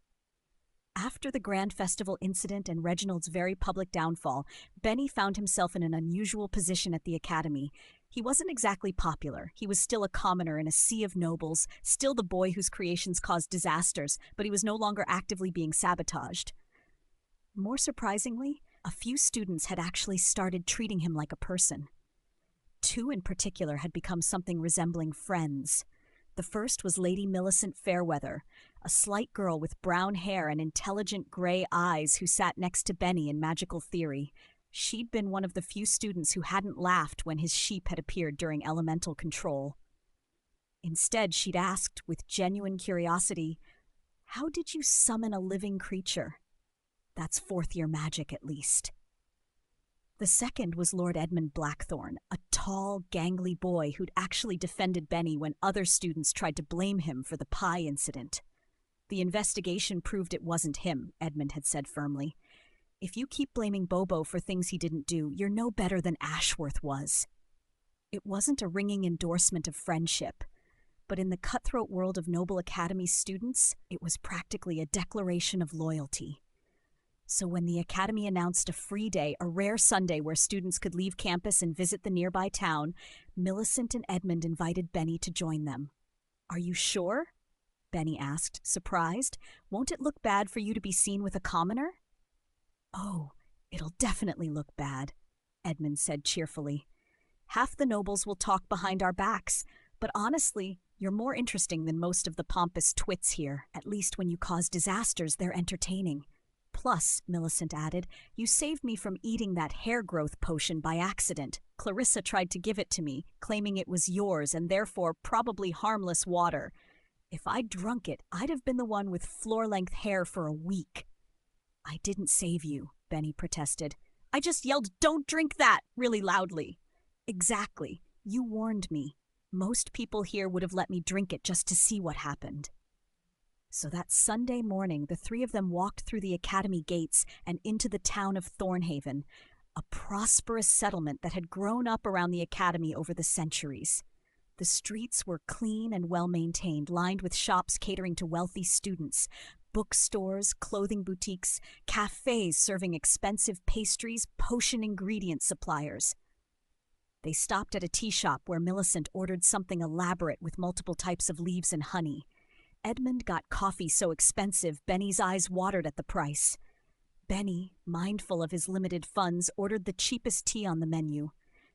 After the Grand Festival incident and Reginald's very public downfall, Benny found himself in an unusual position at the Academy. He wasn't exactly popular. He was still a commoner in a sea of nobles, still the boy whose creations caused disasters, but he was no longer actively being sabotaged. More surprisingly, a few students had actually started treating him like a person. Two in particular had become something resembling friends. The first was Lady Millicent Fairweather, a slight girl with brown hair and intelligent gray eyes who sat next to Benny in magical theory. She'd been one of the few students who hadn't laughed when his sheep had appeared during elemental control. Instead, she'd asked, with genuine curiosity, "How did you summon a living creature?" That's fourth-year magic, at least. The second was Lord Edmund Blackthorne, a tall, gangly boy who'd actually defended Benny when other students tried to blame him for the pie incident. The investigation proved it wasn't him, Edmund had said firmly. If you keep blaming Bobo for things he didn't do, you're no better than Ashworth was. It wasn't a ringing endorsement of friendship, but in the cutthroat world of Noble Academy students, it was practically a declaration of loyalty. So when the Academy announced a free day, a rare Sunday where students could leave campus and visit the nearby town, Millicent and Edmund invited Benny to join them. "Are you sure?" Benny asked, surprised. "Won't it look bad for you to be seen with a commoner?" "Oh, it'll definitely look bad," Edmund said cheerfully. "Half the nobles will talk behind our backs, but honestly, you're more interesting than most of the pompous twits here. At least when you cause disasters, they're entertaining. Plus," Millicent added, "you saved me from eating that hair growth potion by accident. Clarissa tried to give it to me, claiming it was yours and therefore probably harmless water. If I'd drunk it, I'd have been the one with floor-length hair for a week." "I didn't save you," Benny protested. "I just yelled, 'Don't drink that!' really loudly." "Exactly. You warned me. Most people here would have let me drink it just to see what happened." So that Sunday morning, the three of them walked through the Academy gates and into the town of Thornhaven, a prosperous settlement that had grown up around the Academy over the centuries. The streets were clean and well-maintained, lined with shops catering to wealthy students, bookstores, clothing boutiques, cafes serving expensive pastries, potion ingredient suppliers. They stopped at a tea shop where Millicent ordered something elaborate with multiple types of leaves and honey. Edmund got coffee so expensive, Benny's eyes watered at the price. Benny, mindful of his limited funds, ordered the cheapest tea on the menu.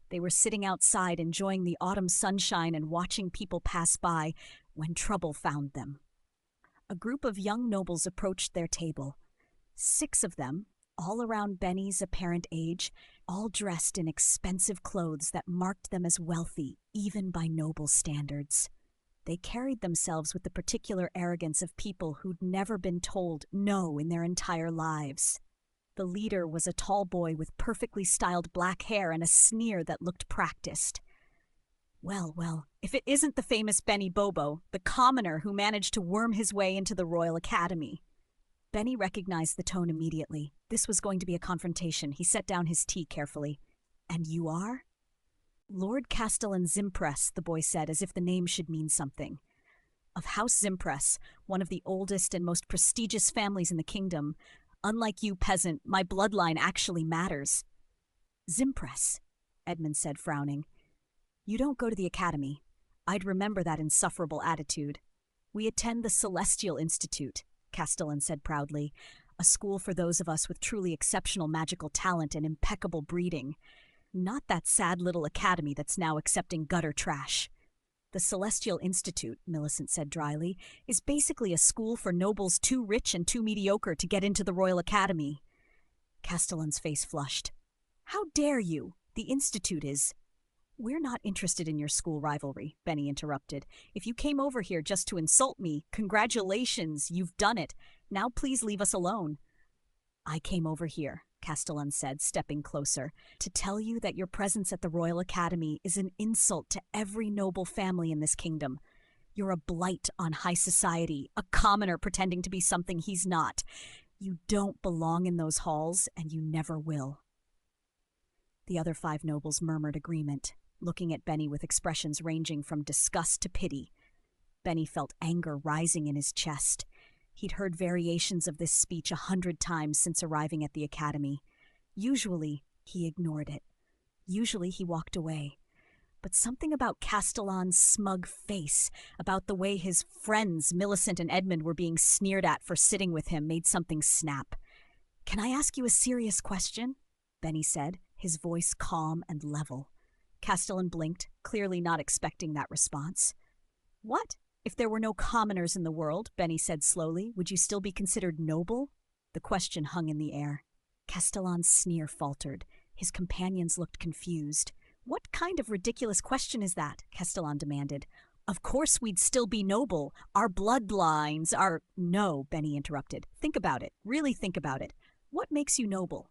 They were sitting outside enjoying the autumn sunshine and watching people pass by when trouble found them. A group of young nobles approached their table. 6 of them, all around Benny's apparent age, all dressed in expensive clothes that marked them as wealthy, even by noble standards. They carried themselves with the particular arrogance of people who'd never been told no in their entire lives. The leader was a tall boy with perfectly styled black hair and a sneer that looked practiced. Well, if it isn't the famous Benny Bobo, the commoner who managed to worm his way into the Royal Academy. Benny recognized the tone immediately. This was going to be a confrontation. He set down his tea carefully. "And you are?" "Lord Castellan Zimpress," the boy said, as if the name should mean something. "Of House Zimpress, one of the oldest and most prestigious families in the kingdom. Unlike you, peasant, my bloodline actually matters." "Zimpress," Edmund said, frowning. "You don't go to the Academy. I'd remember that insufferable attitude." "We attend the Celestial Institute," Castellan said proudly, "a school for those of us with truly exceptional magical talent and impeccable breeding. Not that sad little academy that's now accepting gutter trash." "The Celestial Institute," Millicent said dryly, "is basically a school for nobles too rich and too mediocre to get into the Royal Academy." Castellan's face flushed. "How dare you? The Institute is—" "We're not interested in your school rivalry," Benny interrupted. "If you came over here just to insult me, congratulations, you've done it. Now please leave us alone." "I came over here," Castellan said, stepping closer, "to tell you that your presence at the Royal Academy is an insult to every noble family in this kingdom. You're a blight on high society, a commoner pretending to be something he's not. You don't belong in those halls, and you never will." The other 5 nobles murmured agreement, looking at Benny with expressions ranging from disgust to pity. Benny felt anger rising in his chest. He'd heard variations of this speech 100 times since arriving at the academy. Usually, he ignored it. Usually, he walked away. But something about Castellan's smug face, about the way his friends, Millicent and Edmund, were being sneered at for sitting with him, made something snap. "Can I ask you a serious question?" Benny said, his voice calm and level. Castellan blinked, clearly not expecting that response. "What? If there were no commoners in the world," Benny said slowly, "would you still be considered noble?" The question hung in the air. Castellan's sneer faltered. His companions looked confused. "What kind of ridiculous question is that?" Castellan demanded. "Of course we'd still be noble. Our bloodlines are—" "No," Benny interrupted. "Think about it. Really think about it. What makes you noble?"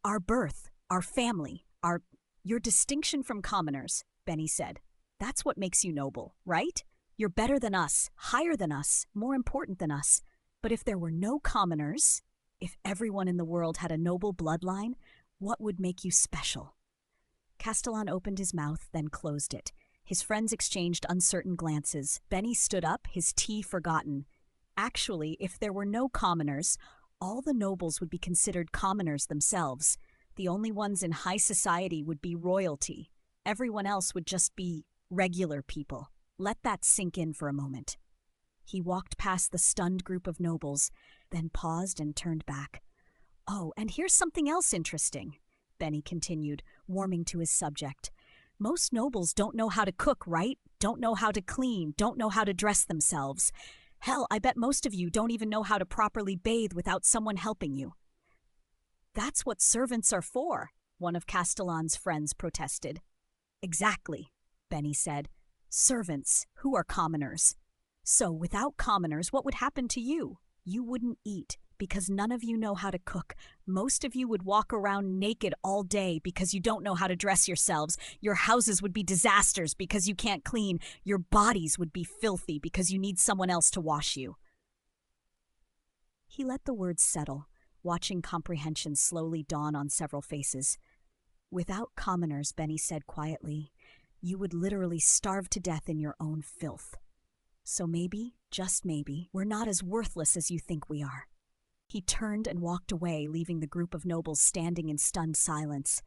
"Our birth, our family, your distinction from commoners," Benny said. "That's what makes you noble, right? You're better than us, higher than us, more important than us. But if there were no commoners, if everyone in the world had a noble bloodline, what would make you special?" Castellan opened his mouth, then closed it. His friends exchanged uncertain glances. Benny stood up, his tea forgotten. Actually, if there were no commoners, all the nobles would be considered commoners themselves. The only ones in high society would be royalty. Everyone else would just be regular people. Let that sink in for a moment. He walked past the stunned group of nobles, then paused and turned back. "Oh, and here's something else interesting," Benny continued, warming to his subject. "Most nobles don't know how to cook, right? Don't know how to clean, don't know how to dress themselves. Hell, I bet most of you don't even know how to properly bathe without someone helping you." "That's what servants are for," one of Castellan's friends protested. "Exactly," Benny said. "Servants, who are commoners. So without commoners, what would happen to you? You wouldn't eat, because none of you know how to cook. Most of you would walk around naked all day because you don't know how to dress yourselves. Your houses would be disasters because you can't clean. Your bodies would be filthy because you need someone else to wash you." He let the words settle, watching comprehension slowly dawn on several faces. "Without commoners," Benny said quietly, "you would literally starve to death in your own filth. So maybe, just maybe, we're not as worthless as you think we are." He turned and walked away, leaving the group of nobles standing in stunned silence.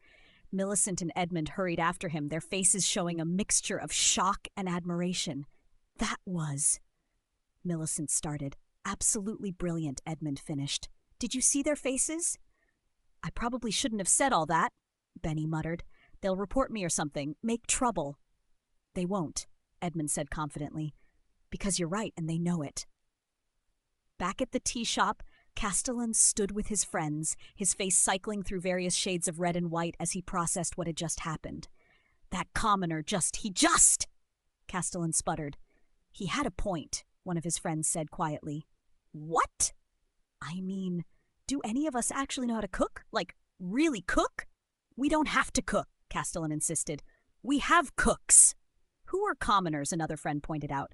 Millicent and Edmund hurried after him, their faces showing a mixture of shock and admiration. "That was—" Millicent started. "Absolutely brilliant," Edmund finished. "Did you see their faces?" "I probably shouldn't have said all that," Benny muttered. "They'll report me or something, make trouble." "They won't," Edmund said confidently, "because you're right and they know it." Back at the tea shop, Castellan stood with his friends, his face cycling through various shades of red and white as he processed what had just happened. "That commoner he just, Castellan sputtered. "He had a point," one of his friends said quietly. "What?" "I mean, do any of us actually know how to cook? Like, really cook?" "We don't have to cook," Castellan insisted. "We have cooks." "Who are commoners?" another friend pointed out.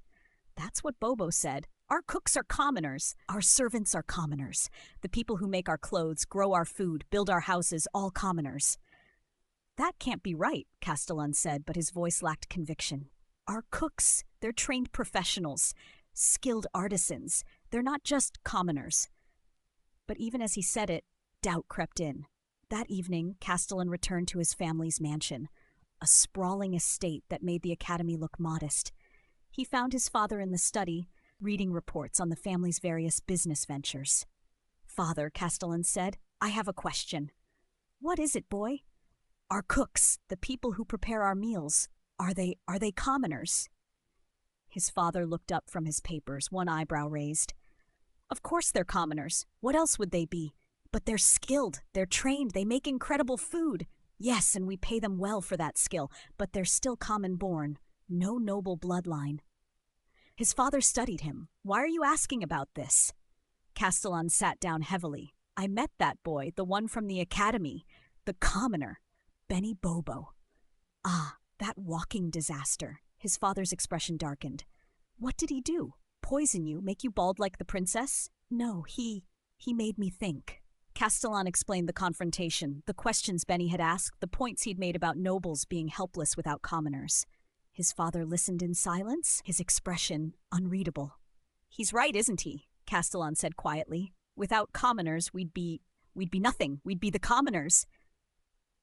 "That's what Bobo said. Our cooks are commoners. Our servants are commoners. The people who make our clothes, grow our food, build our houses, all commoners." "That can't be right," Castellan said, but his voice lacked conviction. "Our cooks, they're trained professionals, skilled artisans. They're not just commoners." But even as he said it, doubt crept in. That evening, Castellan returned to his family's mansion, a sprawling estate that made the academy look modest. He found his father in the study, reading reports on the family's various business ventures. "Father," Castellan said, "I have a question." "What is it, boy?" "Our cooks, the people who prepare our meals, are they commoners?" His father looked up from his papers, one eyebrow raised. "Of course they're commoners. What else would they be? But they're skilled, they're trained, they make incredible food. Yes, and we pay them well for that skill, but they're still common-born. No noble bloodline." His father studied him. "Why are you asking about this?" Castellan sat down heavily. "I met that boy, the one from the academy, the commoner, Benny Bobo." "Ah, that walking disaster." His father's expression darkened. "What did he do? Poison you, make you bald like the princess?" "No, he He made me think. Castellan explained the confrontation, the questions Benny had asked, the points he'd made about nobles being helpless without commoners. His father listened in silence, his expression unreadable. "He's right, isn't he?" Castellan said quietly. "Without commoners, we'd be nothing. We'd be the commoners."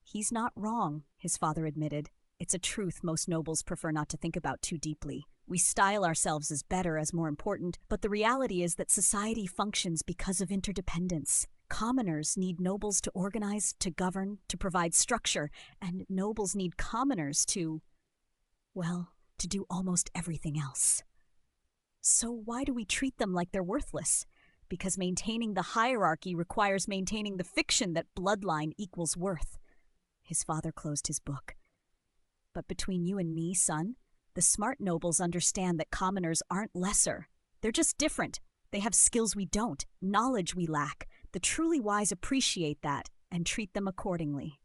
"He's not wrong," his father admitted. "It's a truth most nobles prefer not to think about too deeply. We style ourselves as better, as more important, but the reality is that society functions because of interdependence. Commoners need nobles to organize, to govern, to provide structure, and nobles need commoners to do almost everything else. So why do we treat them like they're worthless? Because maintaining the hierarchy requires maintaining the fiction that bloodline equals worth." His father closed his book. "But between you and me, son, the smart nobles understand that commoners aren't lesser. They're just different. They have skills we don't, knowledge we lack. The truly wise appreciate that and treat them accordingly."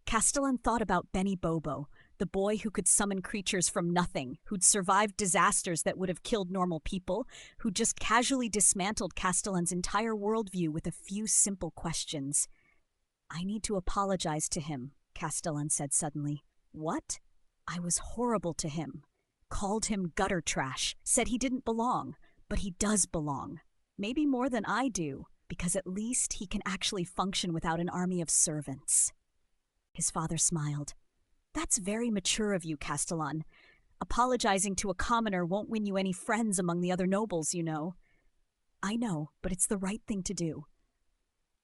Castellan thought about Benny Bobo, the boy who could summon creatures from nothing, who'd survived disasters that would have killed normal people, who just casually dismantled Castellan's entire worldview with a few simple questions. "I need to apologize to him," Castellan said suddenly. "What?" "I was horrible to him. Called him gutter trash, said he didn't belong. But he does belong. Maybe more than I do, because at least he can actually function without an army of servants." His father smiled. "That's very mature of you, Castellan. Apologizing to a commoner won't win you any friends among the other nobles, you know." "I know, but it's the right thing to do."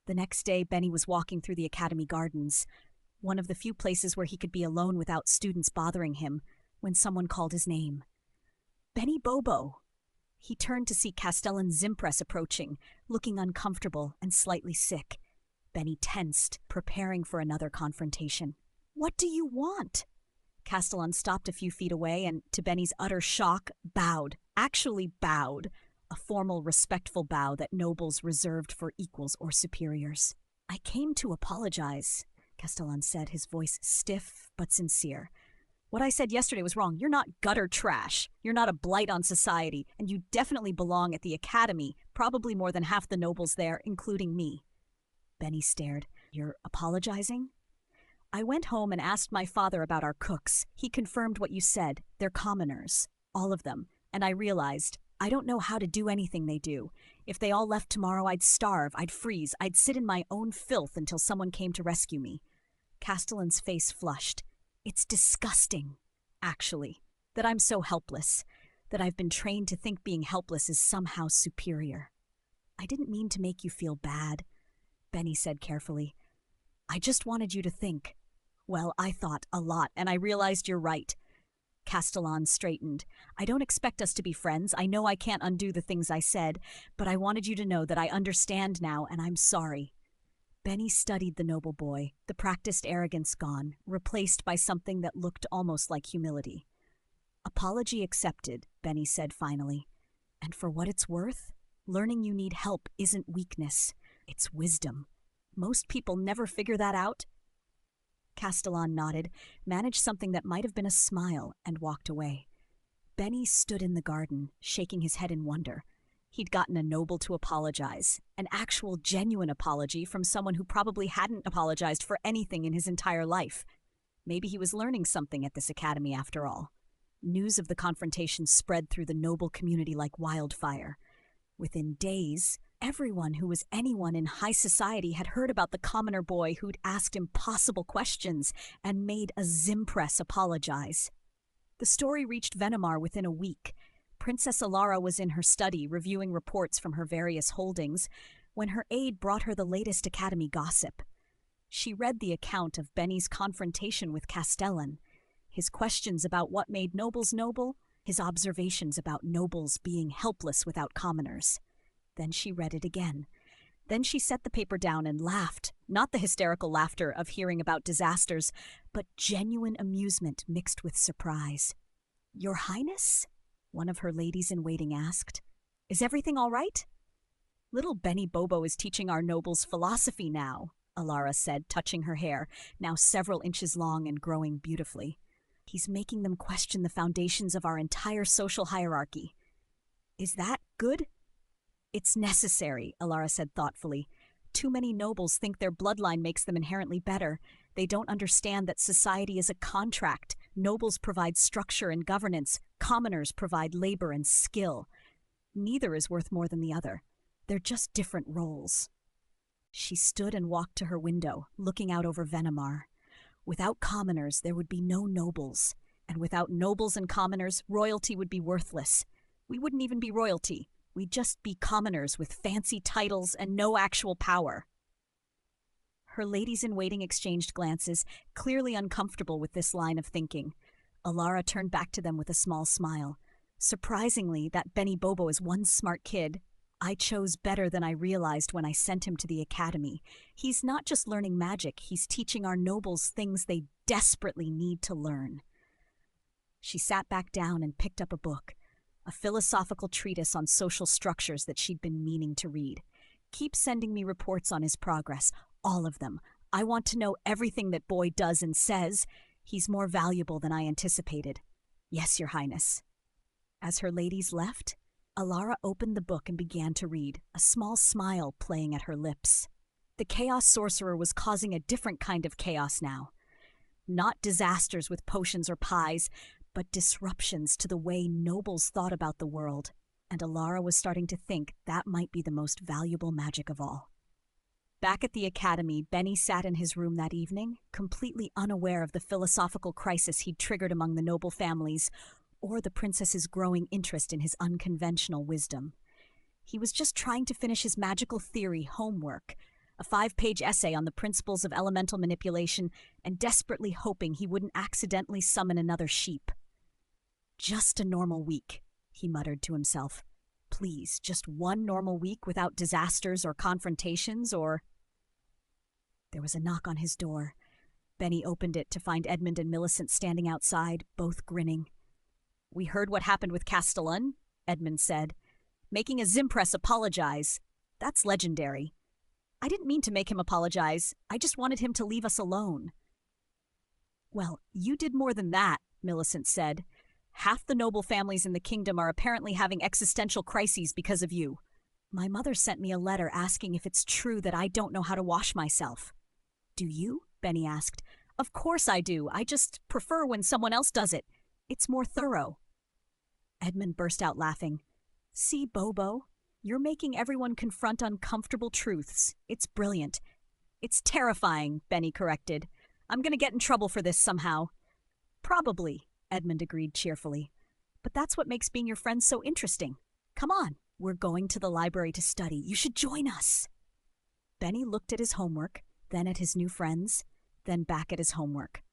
The next day, Benny was walking through the academy gardens, one of the few places where he could be alone without students bothering him, when someone called his name. "Benny Bobo!" He turned to see Castellan Zimpress approaching, looking uncomfortable and slightly sick. Benny tensed, preparing for another confrontation. "What do you want?" Castellan stopped a few feet away and, to Benny's utter shock, bowed. Actually bowed. A formal, respectful bow that nobles reserved for equals or superiors. "I came to apologize," Castellan said, his voice stiff but sincere. "What I said yesterday was wrong. You're not gutter trash. You're not a blight on society, and you definitely belong at the academy, probably more than half the nobles there, including me." Benny stared. "You're apologizing?" "I went home and asked my father about our cooks. He confirmed what you said. They're commoners. All of them. And I realized, I don't know how to do anything they do. If they all left tomorrow, I'd starve, I'd freeze, I'd sit in my own filth until someone came to rescue me." Castellan's face flushed. "It's disgusting, actually, that I'm so helpless, that I've been trained to think being helpless is somehow superior." "I didn't mean to make you feel bad," Benny said carefully. "I just wanted you to think. Well, I thought a lot, and I realized you're right." Castellan straightened. "I don't expect us to be friends. I know I can't undo the things I said, but I wanted you to know that I understand now, and I'm sorry." Benny studied the noble boy, the practiced arrogance gone, replaced by something that looked almost like humility. "Apology accepted," Benny said finally. "And for what it's worth, learning you need help isn't weakness. It's wisdom. Most people never figure that out." Castellan nodded, managed something that might have been a smile, and walked away. Benny stood in the garden, shaking his head in wonder. He'd gotten a noble to apologize, an actual genuine apology from someone who probably hadn't apologized for anything in his entire life. Maybe he was learning something at this academy after all. News of the confrontation spread through the noble community like wildfire. Within days, everyone who was anyone in high society had heard about the commoner boy who'd asked impossible questions and made a Zimpress apologize. The story reached Venomar within a week. Princess Alara was in her study reviewing reports from her various holdings when her aide brought her the latest academy gossip. She read the account of Benny's confrontation with Castellan, his questions about what made nobles noble, his observations about nobles being helpless without commoners. Then she read it again. Then she set the paper down and laughed, not the hysterical laughter of hearing about disasters, but genuine amusement mixed with surprise. "Your Highness?" one of her ladies-in-waiting asked. "Is everything all right?" "Little Benny Bobo is teaching our nobles philosophy now," Alara said, touching her hair, now several inches long and growing beautifully. "He's making them question the foundations of our entire social hierarchy." "Is that good?" It's necessary, Alara said thoughtfully. Too many nobles think their bloodline makes them inherently better. They don't understand that society is a contract. Nobles provide structure and governance. Commoners provide labor and skill. Neither is worth more than the other. They're just different roles. She stood and walked to her window, looking out over Venamar. Without commoners, there would be no nobles. And without nobles and commoners, royalty would be worthless. We wouldn't even be royalty. We'd just be commoners with fancy titles and no actual power. Her ladies-in-waiting exchanged glances, clearly uncomfortable with this line of thinking. Alara turned back to them with a small smile. Surprisingly, that Benny Bobo is one smart kid. I chose better than I realized when I sent him to the academy. He's not just learning magic, he's teaching our nobles things they desperately need to learn. She sat back down and picked up a book, a philosophical treatise on social structures that she'd been meaning to read. Keep sending me reports on his progress, all of them. I want to know everything that boy does and says. He's more valuable than I anticipated. Yes, Your Highness. As her ladies left, Alara opened the book and began to read, a small smile playing at her lips. The chaos sorcerer was causing a different kind of chaos now. Not disasters with potions or pies, but disruptions to the way nobles thought about the world, and Alara was starting to think that might be the most valuable magic of all. Back at the academy, Benny sat in his room that evening, completely unaware of the philosophical crisis he'd triggered among the noble families, or the princess's growing interest in his unconventional wisdom. He was just trying to finish his magical theory homework, a 5-page essay on the principles of elemental manipulation, and desperately hoping he wouldn't accidentally summon another sheep. Just a normal week, he muttered to himself. Please, just one normal week without disasters or confrontations, or... There was a knock on his door. Benny opened it to find Edmund and Millicent standing outside, both grinning. We heard what happened with Castellan, Edmund said. Making a Zimpress apologize. That's legendary. I didn't mean to make him apologize. I just wanted him to leave us alone. Well, you did more than that, Millicent said. Half the noble families in the kingdom are apparently having existential crises because of you. My mother sent me a letter asking if it's true that I don't know how to wash myself. Do you? Benny asked. Of course I do. I just prefer when someone else does it. It's more thorough. Edmund burst out laughing. See, Bobo, you're making everyone confront uncomfortable truths. It's brilliant. It's terrifying, Benny corrected. I'm going to get in trouble for this somehow. Probably, Edmund agreed cheerfully. But that's what makes being your friend so interesting. Come on, we're going to the library to study. You should join us. Benny looked at his homework, then at his new friends, then back at his homework.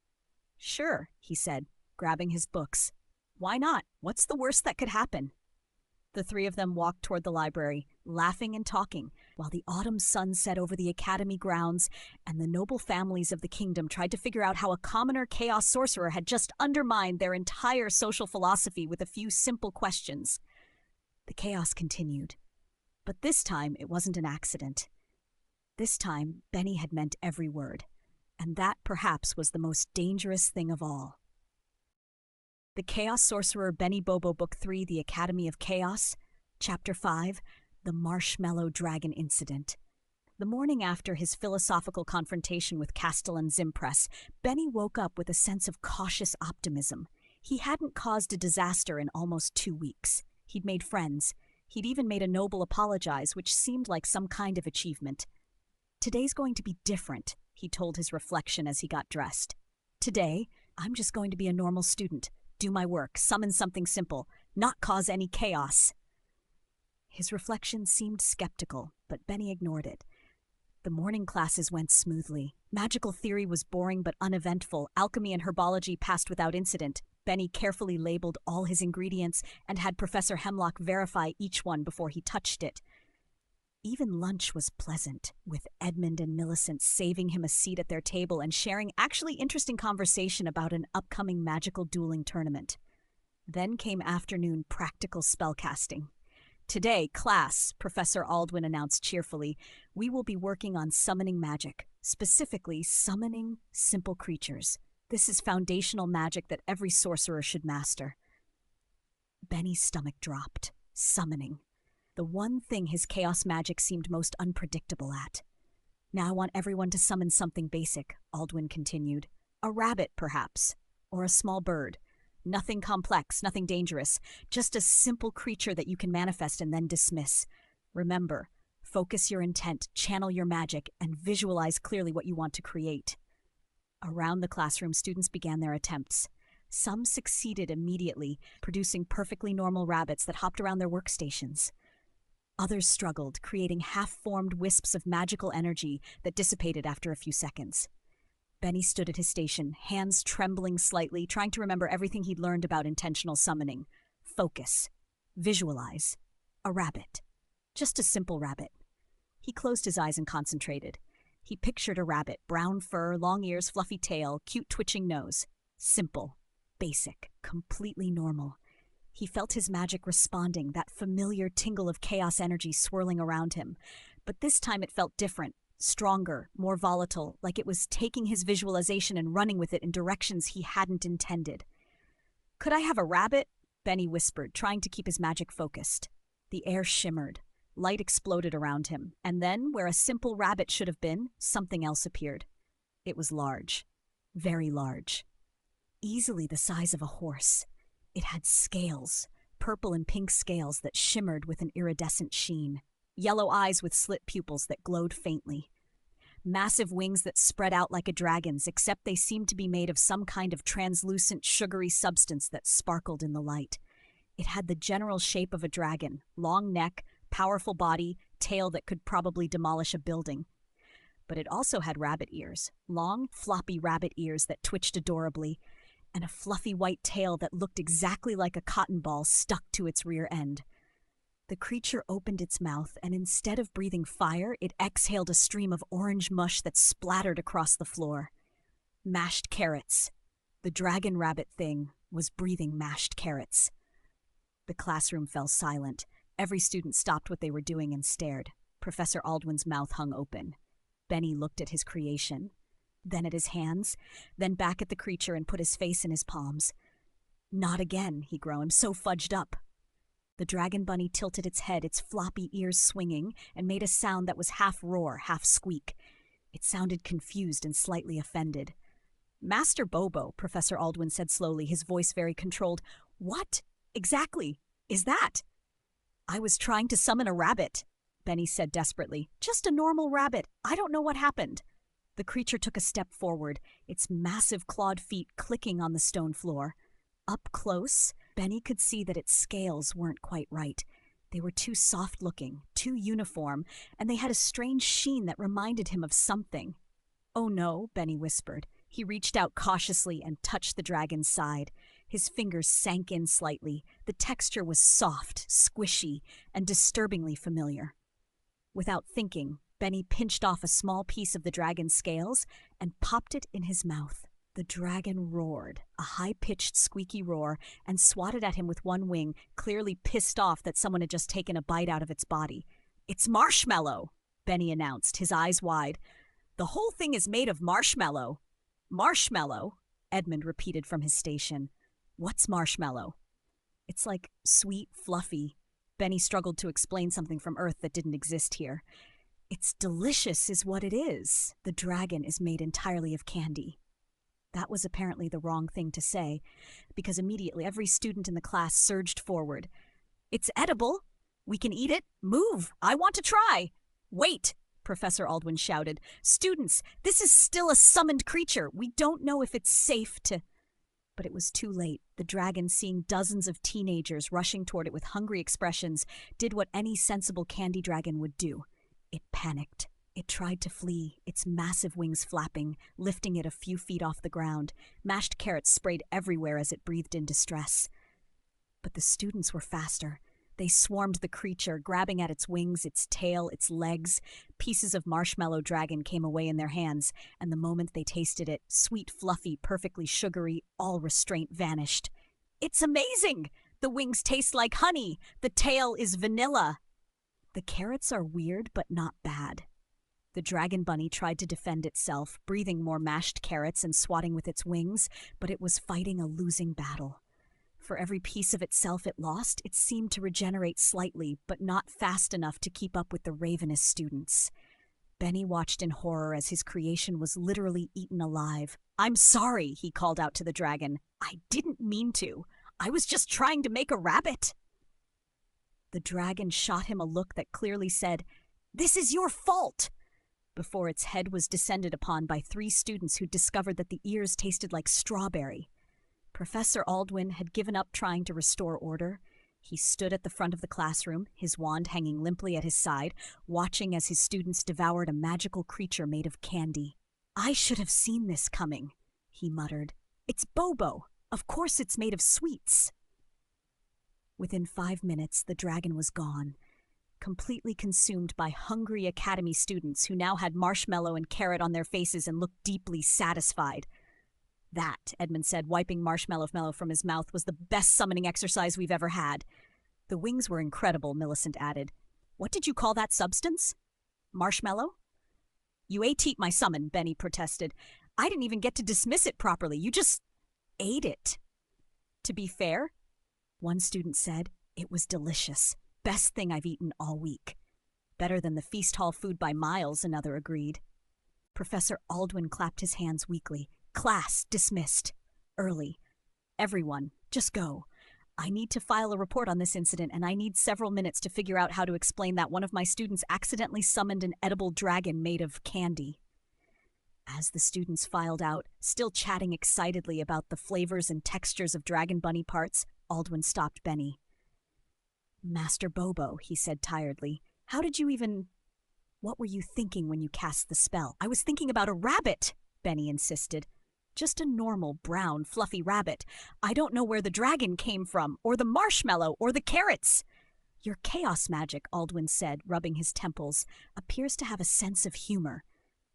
Sure, he said, grabbing his books. Why not? What's the worst that could happen? The three of them walked toward the library, laughing and talking, while the autumn sun set over the academy grounds and the noble families of the kingdom tried to figure out how a commoner chaos sorcerer had just undermined their entire social philosophy with a few simple questions. The chaos continued. But this time it wasn't an accident. This time Benny had meant every word, and that perhaps was the most dangerous thing of all. The Chaos Sorcerer Benny Bobo Book 3, The Academy of Chaos, Chapter 5, The Marshmallow Dragon Incident. The morning after his philosophical confrontation with Castellan Zimpress, Benny woke up with a sense of cautious optimism. He hadn't caused a disaster in almost 2 weeks. He'd made friends. He'd even made a noble apologize, which seemed like some kind of achievement. Today's going to be different, he told his reflection as he got dressed. Today, I'm just going to be a normal student. Do my work, summon something simple, not cause any chaos. His reflection seemed skeptical, but Benny ignored it. The morning classes went smoothly. Magical theory was boring but uneventful. Alchemy and herbology passed without incident. Benny carefully labeled all his ingredients and had Professor Hemlock verify each one before he touched it. Even lunch was pleasant, with Edmund and Millicent saving him a seat at their table and sharing actually interesting conversation about an upcoming magical dueling tournament. Then came afternoon practical spellcasting. Today, class, Professor Aldwin announced cheerfully, we will be working on summoning magic, specifically summoning simple creatures. This is foundational magic that every sorcerer should master. Benny's stomach dropped. Summoning. the one thing his chaos magic seemed most unpredictable at. "Now I want everyone to summon something basic," Aldwin continued. "A rabbit, perhaps, or a small bird. Nothing complex, nothing dangerous, just a simple creature that you can manifest and then dismiss. Remember, focus your intent, channel your magic, and visualize clearly what you want to create." Around the classroom, students began their attempts. Some succeeded immediately, producing perfectly normal rabbits that hopped around their workstations. Others struggled, creating half-formed wisps of magical energy that dissipated after a few seconds. Benny stood at his station, hands trembling slightly, trying to remember everything he'd learned about intentional summoning. Focus. Visualize. A rabbit. Just a simple rabbit. He closed his eyes and concentrated. He pictured a rabbit, brown fur, long ears, fluffy tail, cute twitching nose. Simple. Basic. Completely normal. He felt his magic responding, that familiar tingle of chaos energy swirling around him. But this time it felt different. Stronger, more volatile, like it was taking his visualization and running with it in directions he hadn't intended. "Could I have a rabbit?" Benny whispered, trying to keep his magic focused. The air shimmered. Light exploded around him, and then, where a simple rabbit should have been, something else appeared. It was large. Very large. Easily the size of a horse. It had scales, purple and pink scales that shimmered with an iridescent sheen. Yellow eyes with slit pupils that glowed faintly. Massive wings that spread out like a dragon's, except they seemed to be made of some kind of translucent, sugary substance that sparkled in the light. It had the general shape of a dragon, long neck, powerful body, tail that could probably demolish a building. But it also had rabbit ears, long, floppy rabbit ears that twitched adorably, and a fluffy white tail that looked exactly like a cotton ball stuck to its rear end. The creature opened its mouth, and instead of breathing fire, it exhaled a stream of orange mush that splattered across the floor. Mashed carrots. The dragon rabbit thing was breathing mashed carrots. The classroom fell silent. Every student stopped what they were doing and stared. Professor Aldwin's mouth hung open. Benny looked at his creation, then at his hands, then back at the creature and put his face in his palms. "Not again," he groaned, "so fudged up." The dragon bunny tilted its head, its floppy ears swinging, and made a sound that was half roar, half squeak. It sounded confused and slightly offended. "Master Bobo," Professor Aldwin said slowly, his voice very controlled, "what exactly is that?" "I was trying to summon a rabbit," Benny said desperately. "Just a normal rabbit. I don't know what happened." The creature took a step forward, its massive clawed feet clicking on the stone floor. Up close, Benny could see that its scales weren't quite right. They were too soft-looking, too uniform, and they had a strange sheen that reminded him of something. "Oh no," Benny whispered. He reached out cautiously and touched the dragon's side. His fingers sank in slightly. The texture was soft, squishy, and disturbingly familiar. Without thinking, Benny pinched off a small piece of the dragon's scales and popped it in his mouth. The dragon roared, a high-pitched, squeaky roar, and swatted at him with one wing, clearly pissed off that someone had just taken a bite out of its body. "It's marshmallow," Benny announced, his eyes wide. "The whole thing is made of marshmallow." "Marshmallow?" Edmund repeated from his station. "What's marshmallow?" "It's like sweet, fluffy." Benny struggled to explain something from Earth that didn't exist here. "It's delicious is what it is. The dragon is made entirely of candy." That was apparently the wrong thing to say, because immediately every student in the class surged forward. "It's edible. We can eat it. Move. I want to try." "Wait," Professor Aldwin shouted. "Students, this is still a summoned creature. We don't know if it's safe to—" But it was too late. The dragon, seeing dozens of teenagers rushing toward it with hungry expressions, did what any sensible candy dragon would do. It panicked. It tried to flee, its massive wings flapping, lifting it a few feet off the ground. Mashed carrots sprayed everywhere as it breathed in distress. But the students were faster. They swarmed the creature, grabbing at its wings, its tail, its legs. Pieces of marshmallow dragon came away in their hands, and the moment they tasted it, sweet, fluffy, perfectly sugary, all restraint vanished. "It's amazing! The wings taste like honey. The tail is vanilla." "The carrots are weird, but not bad." The dragon bunny tried to defend itself, breathing more mashed carrots and swatting with its wings, but it was fighting a losing battle. For every piece of itself it lost, it seemed to regenerate slightly, but not fast enough to keep up with the ravenous students. Benny watched in horror as his creation was literally eaten alive. "I'm sorry," he called out to the dragon. "I didn't mean to. I was just trying to make a rabbit." The dragon shot him a look that clearly said, "This is your fault," before its head was descended upon by 3 students who discovered that the ears tasted like strawberry. Professor Aldwin had given up trying to restore order. He stood at the front of the classroom, his wand hanging limply at his side, watching as his students devoured a magical creature made of candy. "I should have seen this coming," he muttered. "It's Bobo. Of course it's made of sweets." Within 5 minutes, the dragon was gone, completely consumed by hungry academy students who now had marshmallow and carrot on their faces and looked deeply satisfied. "That," Edmund said, wiping marshmallow from his mouth, "was the best summoning exercise we've ever had." "The wings were incredible," Millicent added. "What did you call that substance? Marshmallow?" "You ate my summon," Benny protested. "I didn't even get to dismiss it properly. You just ate it." "To be fair," one student said, "it was delicious. Best thing I've eaten all week." "Better than the feast hall food by miles," another agreed. Professor Aldwin clapped his hands weakly. "Class dismissed. Early. Everyone, just go. I need to file a report on this incident, and I need several minutes to figure out how to explain that one of my students accidentally summoned an edible dragon made of candy." As the students filed out, still chatting excitedly about the flavors and textures of dragon bunny parts, Aldwin stopped Benny. "Master Bobo," he said tiredly, "how did you even... What were you thinking when you cast the spell?" "I was thinking about a rabbit," Benny insisted. "Just a normal, brown, fluffy rabbit. I don't know where the dragon came from, or the marshmallow, or the carrots." "Your chaos magic," Aldwin said, rubbing his temples, "appears to have a sense of humor,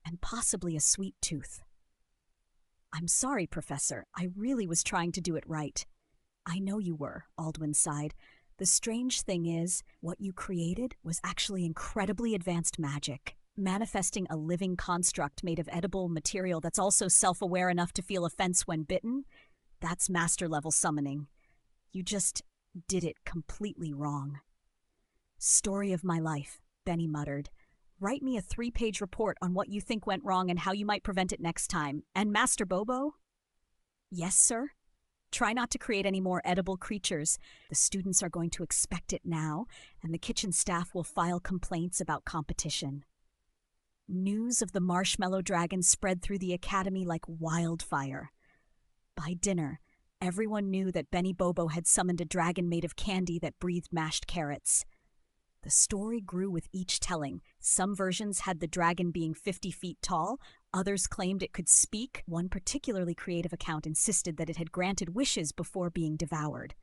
and possibly a sweet tooth." "I'm sorry, Professor. I really was trying to do it right." "I know you were," Aldwin sighed. "The strange thing is, what you created was actually incredibly advanced magic. Manifesting a living construct made of edible material that's also self-aware enough to feel offense when bitten, that's master-level summoning. You just did it completely wrong." "Story of my life," Benny muttered. "Write me a 3-page report on what you think went wrong and how you might prevent it next time. And Master Bobo?" "Yes, sir?" "Try not to create any more edible creatures. The students are going to expect it now, and the kitchen staff will file complaints about competition." News of the marshmallow dragon spread through the academy like wildfire. By dinner, everyone knew that Benny Bobo had summoned a dragon made of candy that breathed mashed carrots. The story grew with each telling. Some versions had the dragon being 50 feet tall, others claimed it could speak. One particularly creative account insisted that it had granted wishes before being devoured.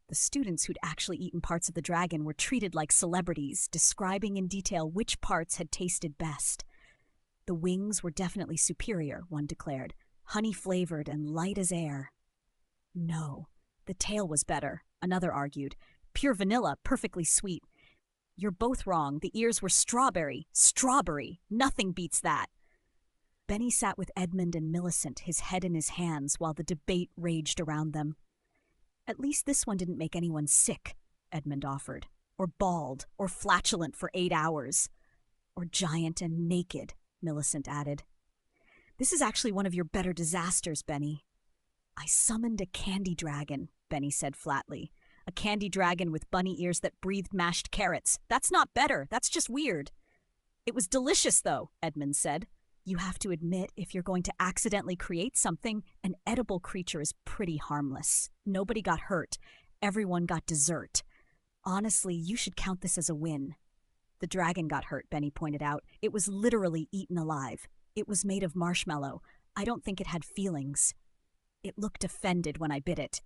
The students who'd actually eaten parts of the dragon were treated like celebrities, describing in detail which parts had tasted best. "The wings were definitely superior," one declared, "honey-flavored and light as air." "No, the tail was better," another argued. "Pure vanilla, perfectly sweet." "You're both wrong. The ears were strawberry. Strawberry. Nothing beats that." Benny sat with Edmund and Millicent, his head in his hands, while the debate raged around them. "At least this one didn't make anyone sick," Edmund offered. "Or bald, or flatulent for 8 hours. Or giant and naked," Millicent added. "This is actually one of your better disasters, Benny." "I summoned a candy dragon," Benny said flatly. "A candy dragon with bunny ears that breathed mashed carrots. That's not better, that's just weird." "It was delicious, though," Edmund said. "You have to admit, if you're going to accidentally create something, an edible creature is pretty harmless. Nobody got hurt. Everyone got dessert. Honestly, you should count this as a win." "The dragon got hurt," Benny pointed out. "It was literally eaten alive. It was made of marshmallow. I don't think it had feelings." "It looked offended when I bit it."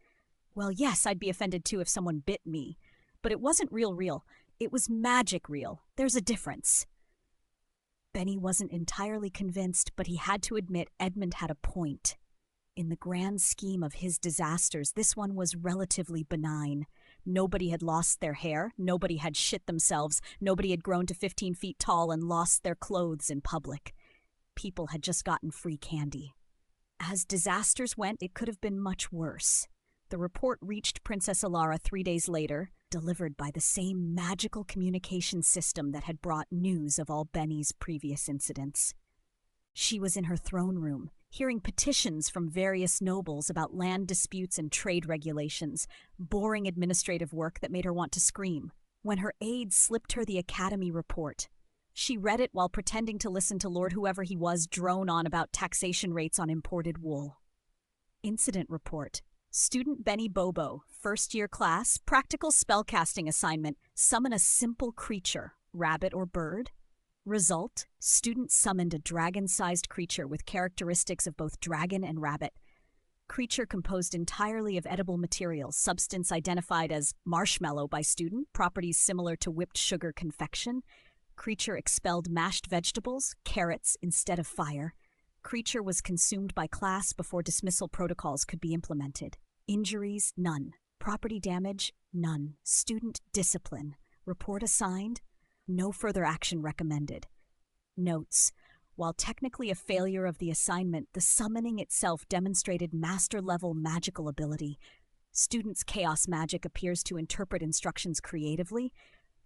"Well, yes, I'd be offended too if someone bit me. But it wasn't real. It was magic real. There's a difference." Benny wasn't entirely convinced, but he had to admit Edmund had a point. In the grand scheme of his disasters, this one was relatively benign. Nobody had lost their hair, nobody had shit themselves, nobody had grown to 15 feet tall and lost their clothes in public. People had just gotten free candy. As disasters went, it could have been much worse. The report reached Princess Alara 3 days later, delivered by the same magical communication system that had brought news of all Benny's previous incidents. She was in her throne room, hearing petitions from various nobles about land disputes and trade regulations, boring administrative work that made her want to scream, when her aide slipped her the Academy report. She read it while pretending to listen to Lord whoever he was drone on about taxation rates on imported wool. Incident report. Student Benny Bobo, first-year class, practical spellcasting assignment, summon a simple creature, rabbit or bird. Result, student summoned a dragon-sized creature with characteristics of both dragon and rabbit. Creature composed entirely of edible materials, substance identified as marshmallow by student, properties similar to whipped sugar confection. Creature expelled mashed vegetables, carrots, instead of fire. Creature was consumed by class before dismissal protocols could be implemented. Injuries, none. Property damage, none. Student discipline. Report assigned, no further action recommended. Notes. While technically a failure of the assignment, the summoning itself demonstrated master-level magical ability. Student's chaos magic appears to interpret instructions creatively.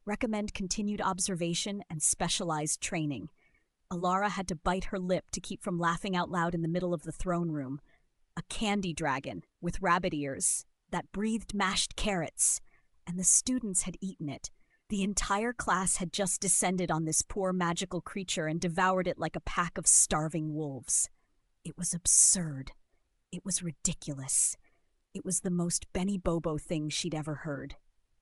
Recommend continued observation and specialized training. Alara had to bite her lip to keep from laughing out loud in the middle of the throne room. A candy dragon with rabbit ears that breathed mashed carrots, and the students had eaten it. The entire class had just descended on this poor magical creature and devoured it like a pack of starving wolves. It was absurd. It was ridiculous. It was the most Benny Bobo thing she'd ever heard.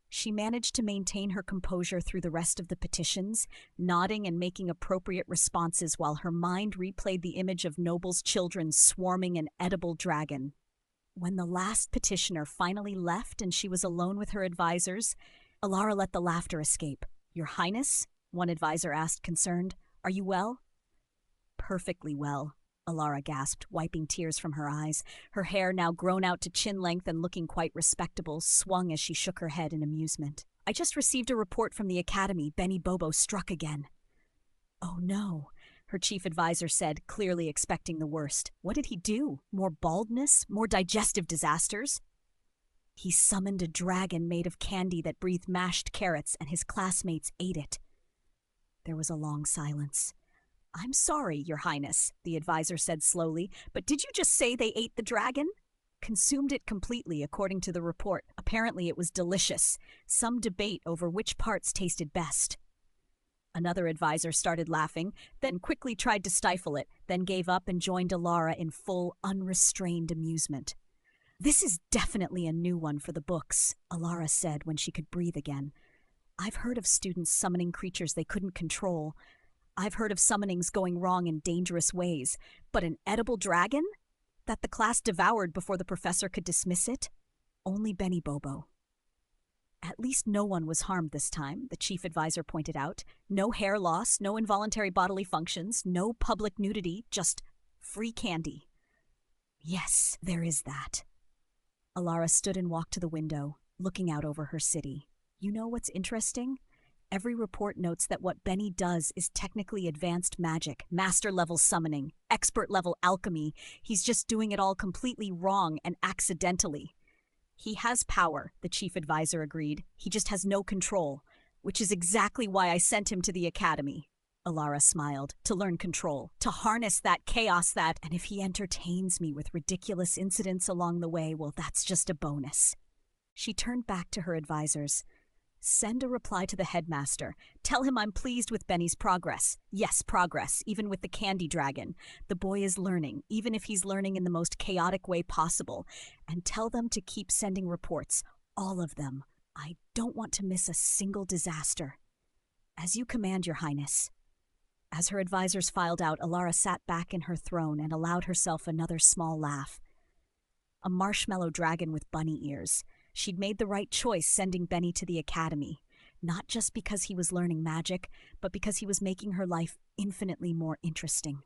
She managed to maintain her composure through the rest of the petitions, nodding and making appropriate responses while her mind replayed the image of nobles' children swarming an edible dragon. When the last petitioner finally left and she was alone with her advisors, Alara let the laughter escape. "Your Highness?" one advisor asked, concerned. "Are you well?" "Perfectly well," Alara gasped, wiping tears from her eyes. Her hair, now grown out to chin length and looking quite respectable, swung as she shook her head in amusement. "I just received a report from the Academy. Benny Bobo struck again." "Oh no," her chief advisor said, clearly expecting the worst. "What did he do? More baldness? More digestive disasters?" "He summoned a dragon made of candy that breathed mashed carrots, and his classmates ate it." There was a long silence. "I'm sorry, Your Highness," the advisor said slowly, "but did you just say they ate the dragon?" "Consumed it completely, according to the report. Apparently it was delicious. Some debate over which parts tasted best." Another advisor started laughing, then quickly tried to stifle it, then gave up and joined Alara in full, unrestrained amusement. "This is definitely a new one for the books," Alara said when she could breathe again. "I've heard of students summoning creatures they couldn't control. I've heard of summonings going wrong in dangerous ways, but an edible dragon? That the class devoured before the professor could dismiss it? Only Benny Bobo." "At least no one was harmed this time," the chief advisor pointed out. "No hair loss, no involuntary bodily functions, no public nudity, just free candy." "Yes, there is that." Alara stood and walked to the window, looking out over her city. "You know what's interesting? Every report notes that what Benny does is technically advanced magic, master-level summoning, expert-level alchemy. He's just doing it all completely wrong and accidentally." "He has power," the chief advisor agreed. "He just has no control, which is exactly why I sent him to the Academy." Alara smiled. "To learn control, to harness that chaos that, and if he entertains me with ridiculous incidents along the way, well, that's just a bonus." She turned back to her advisors. "Send a reply to the headmaster. Tell him I'm pleased with Benny's progress. Yes, progress, even with the candy dragon. The boy is learning, even if he's learning in the most chaotic way possible. And tell them to keep sending reports, all of them. I don't want to miss a single disaster." "As you command, Your Highness." As her advisors filed out, Alara sat back in her throne and allowed herself another small laugh. A marshmallow dragon with bunny ears. She'd made the right choice sending Benny to the Academy, not just because he was learning magic, but because he was making her life infinitely more interesting.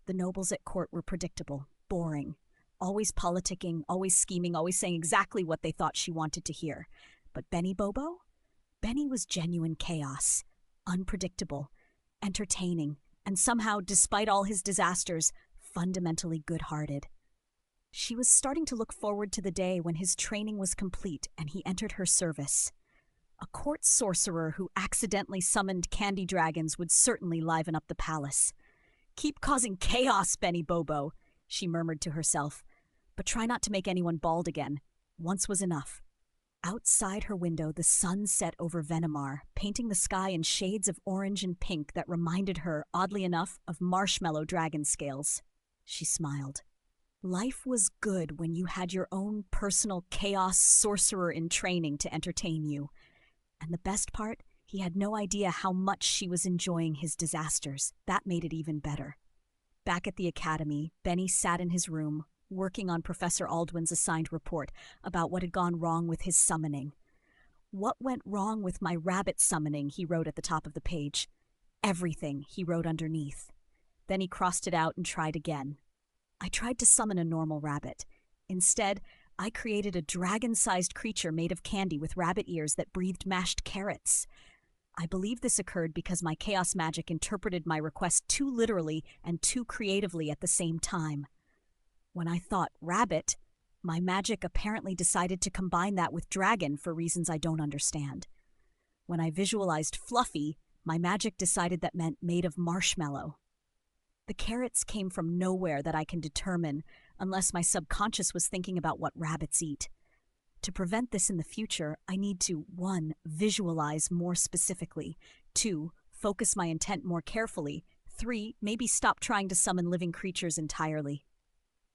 The nobles at court were predictable, boring, always politicking, always scheming, always saying exactly what they thought she wanted to hear. But Benny Bobo? Benny was genuine chaos, unpredictable, entertaining, and somehow, despite all his disasters, fundamentally good-hearted. She was starting to look forward to the day when his training was complete and he entered her service. A court sorcerer who accidentally summoned candy dragons would certainly liven up the palace. "Keep causing chaos, Benny Bobo," she murmured to herself. "But try not to make anyone bald again. Once was enough." Outside her window, the sun set over Venomar, painting the sky in shades of orange and pink that reminded her, oddly enough, of marshmallow dragon scales. She smiled. Life was good when you had your own personal chaos sorcerer in training to entertain you. And the best part, he had no idea how much she was enjoying his disasters. That made it even better. Back at the academy, Benny sat in his room, working on Professor Aldwin's assigned report about what had gone wrong with his summoning. "What went wrong with my rabbit summoning?" he wrote at the top of the page. "Everything," he wrote underneath. Then he crossed it out and tried again. "I tried to summon a normal rabbit. Instead, I created a dragon-sized creature made of candy with rabbit ears that breathed mashed carrots. I believe this occurred because my chaos magic interpreted my request too literally and too creatively at the same time. When I thought rabbit, my magic apparently decided to combine that with dragon for reasons I don't understand. When I visualized fluffy, my magic decided that meant made of marshmallow. The carrots came from nowhere that I can determine, unless my subconscious was thinking about what rabbits eat. To prevent this in the future, I need to 1. Visualize more specifically, 2. Focus my intent more carefully, 3. Maybe stop trying to summon living creatures entirely.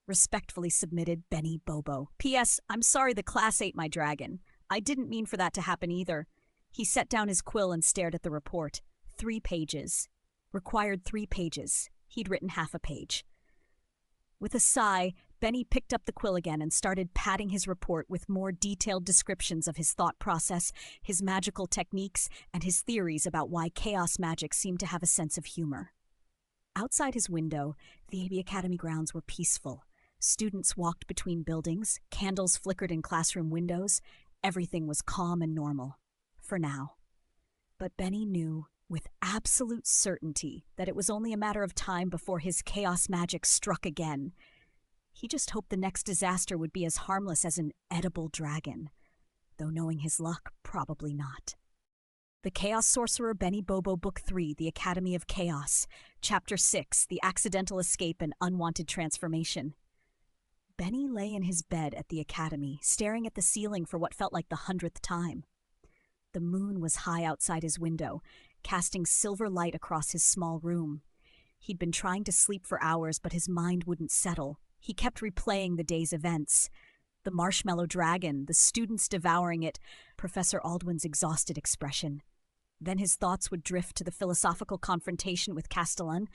Respectfully submitted, Benny Bobo. P.S. I'm sorry the class ate my dragon. I didn't mean for that to happen either." He set down his quill and stared at the report. 3 pages. Required 3 pages. He'd written half a page. With a sigh, Benny picked up the quill again and started padding his report with more detailed descriptions of his thought process, his magical techniques, and his theories about why chaos magic seemed to have a sense of humor. Outside his window, the academy grounds were peaceful. Students walked between buildings, candles flickered in classroom windows. Everything was calm and normal. For now. But Benny knew with absolute certainty that it was only a matter of time before his chaos magic struck again. He just hoped the next disaster would be as harmless as an edible dragon. Though knowing his luck, probably not. The Chaos Sorcerer Benny Bobo Book 3, The Academy of Chaos, Chapter 6, The Accidental Escape and Unwanted Transformation. Benny lay in his bed at the academy, staring at the ceiling for what felt like the 100th time. The moon was high outside his window, casting silver light across his small room. He'd been trying to sleep for hours, but his mind wouldn't settle. He kept replaying the day's events. The marshmallow dragon, the students devouring it, Professor Aldwin's exhausted expression. Then his thoughts would drift to the philosophical confrontation with Castellan,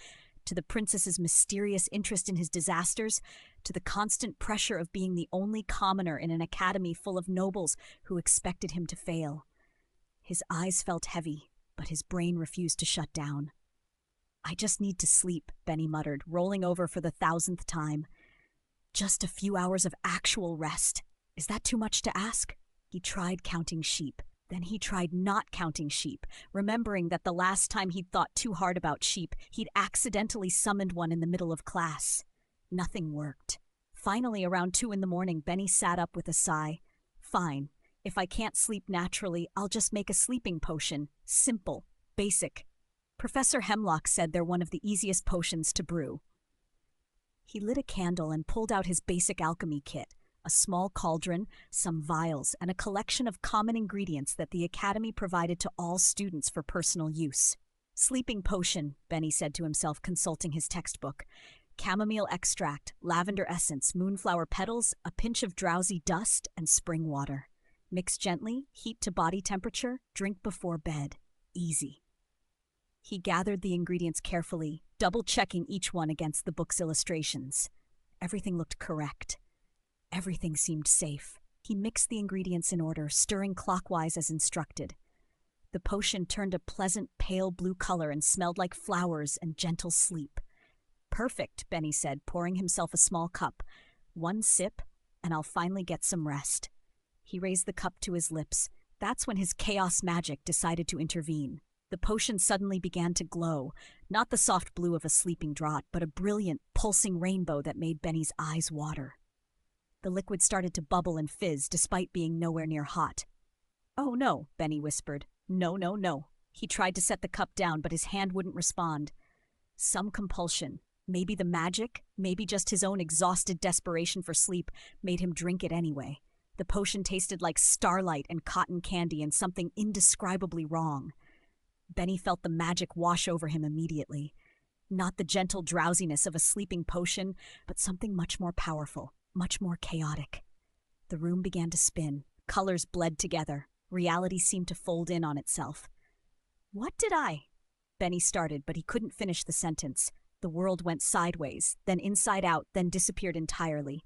to the princess's mysterious interest in his disasters, to the constant pressure of being the only commoner in an academy full of nobles who expected him to fail. His eyes felt heavy, but his brain refused to shut down. "I just need to sleep," Benny muttered, rolling over for the 1,000th time. Just a few hours of actual rest. Is that too much to ask? He tried counting sheep. Then he tried not counting sheep, remembering that the last time he'd thought too hard about sheep, he'd accidentally summoned one in the middle of class. Nothing worked. Finally, around 2 in the morning, Benny sat up with a sigh. "Fine. If I can't sleep naturally, I'll just make a sleeping potion. Simple. Basic. Professor Hemlock said they're one of the easiest potions to brew." He lit a candle and pulled out his basic alchemy kit, a small cauldron, some vials, and a collection of common ingredients that the academy provided to all students for personal use. "Sleeping potion," Benny said to himself, consulting his textbook. "Chamomile extract, lavender essence, moonflower petals, a pinch of drowsy dust, and spring water. Mix gently, heat to body temperature, drink before bed. Easy." He gathered the ingredients carefully, double-checking each one against the book's illustrations. Everything looked correct. Everything seemed safe. He mixed the ingredients in order, stirring clockwise as instructed. The potion turned a pleasant pale blue color and smelled like flowers and gentle sleep. "Perfect," Benny said, pouring himself a small cup. "1 sip, and I'll finally get some rest." He raised the cup to his lips. That's when his chaos magic decided to intervene. The potion suddenly began to glow, not the soft blue of a sleeping draught, but a brilliant, pulsing rainbow that made Benny's eyes water. The liquid started to bubble and fizz despite being nowhere near hot. "Oh no," Benny whispered. "No, no, no." He tried to set the cup down, but his hand wouldn't respond. Some compulsion, maybe the magic, maybe just his own exhausted desperation for sleep, made him drink it anyway. The potion tasted like starlight and cotton candy and something indescribably wrong. Benny felt the magic wash over him immediately. Not the gentle drowsiness of a sleeping potion, but something much more powerful, much more chaotic. The room began to spin. Colors bled together. Reality seemed to fold in on itself. "What did I—" Benny started, but he couldn't finish the sentence. The world went sideways, then inside out, then disappeared entirely.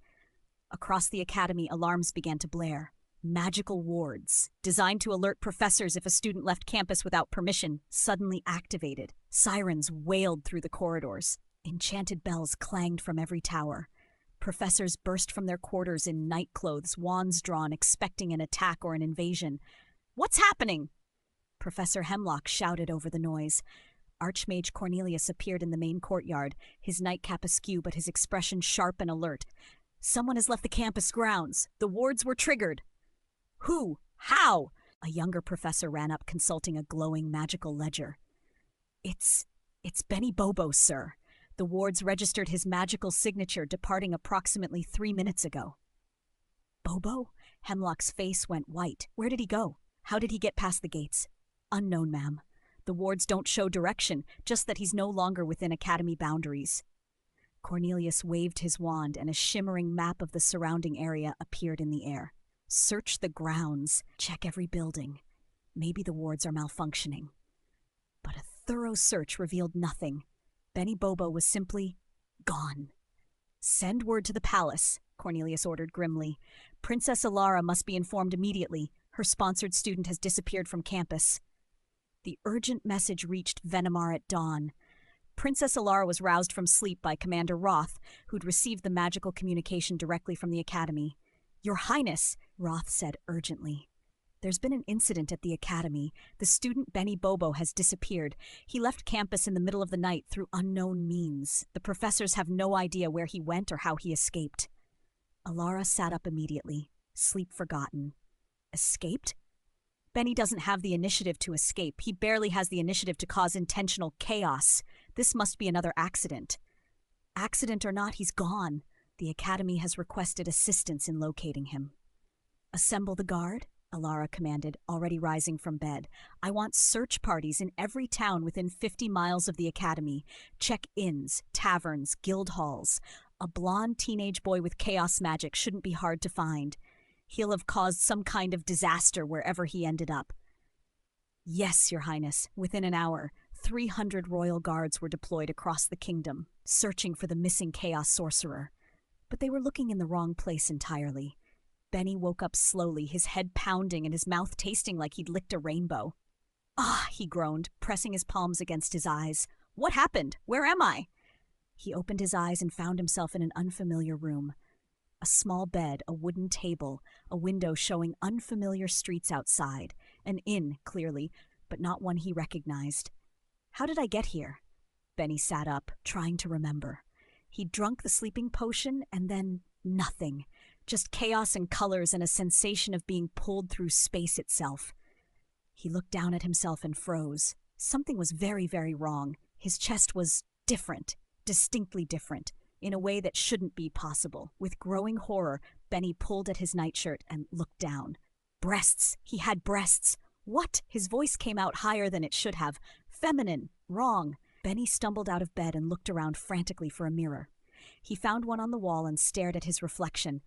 Across the academy, alarms began to blare. Magical wards, designed to alert professors if a student left campus without permission, suddenly activated. Sirens wailed through the corridors. Enchanted bells clanged from every tower. Professors burst from their quarters in night clothes, wands drawn, expecting an attack or an invasion. "What's happening?" Professor Hemlock shouted over the noise. Archmage Cornelius appeared in the main courtyard, his nightcap askew but his expression sharp and alert. "Someone has left the campus grounds. The wards were triggered." "Who? How?" A younger professor ran up, consulting a glowing magical ledger. It's Benny Bobo, sir. The wards registered his magical signature, departing approximately 3 minutes ago." "Bobo?" Hemlock's face went white. "Where did he go? How did he get past the gates?" "Unknown, ma'am. The wards don't show direction, just that he's no longer within academy boundaries." Cornelius waved his wand, and a shimmering map of the surrounding area appeared in the air. "Search the grounds. Check every building. Maybe the wards are malfunctioning." But a thorough search revealed nothing. Benny Bobo was simply gone. "Send word to the palace," Cornelius ordered grimly. "Princess Alara must be informed immediately. Her sponsored student has disappeared from campus." The urgent message reached Venomar at dawn. Princess Alara was roused from sleep by Commander Roth, who'd received the magical communication directly from the academy. "Your Highness," Roth said urgently. "There's been an incident at the academy. The student Benny Bobo has disappeared. He left campus in the middle of the night through unknown means. The professors have no idea where he went or how he escaped." Alara sat up immediately, sleep forgotten. "Escaped? Benny doesn't have the initiative to escape. He barely has the initiative to cause intentional chaos. This must be another accident." "Accident or not, he's gone. The academy has requested assistance in locating him." "Assemble the guard," Alara commanded, already rising from bed. "I want search parties in every town within 50 miles of the academy. Check inns, taverns, guild halls. A blonde teenage boy with chaos magic shouldn't be hard to find. He'll have caused some kind of disaster wherever he ended up." "Yes, Your Highness. Within an hour, 300 royal guards were deployed across the kingdom, searching for the missing chaos sorcerer. But they were looking in the wrong place entirely." Benny woke up slowly, his head pounding and his mouth tasting like he'd licked a rainbow. "Ah," he groaned, pressing his palms against his eyes. "What happened? Where am I?" He opened his eyes and found himself in an unfamiliar room. A small bed, a wooden table, a window showing unfamiliar streets outside. An inn, clearly, but not one he recognized. "How did I get here?" Benny sat up, trying to remember. He'd drunk the sleeping potion, and then nothing. Just chaos and colors and a sensation of being pulled through space itself. He looked down at himself and froze. Something was very, very wrong. His chest was different, distinctly different, in a way that shouldn't be possible. With growing horror, Benny pulled at his nightshirt and looked down. Breasts! He had breasts! What? His voice came out higher than it should have. Feminine. Wrong. Benny stumbled out of bed and looked around frantically for a mirror. He found one on the wall and stared at his reflection.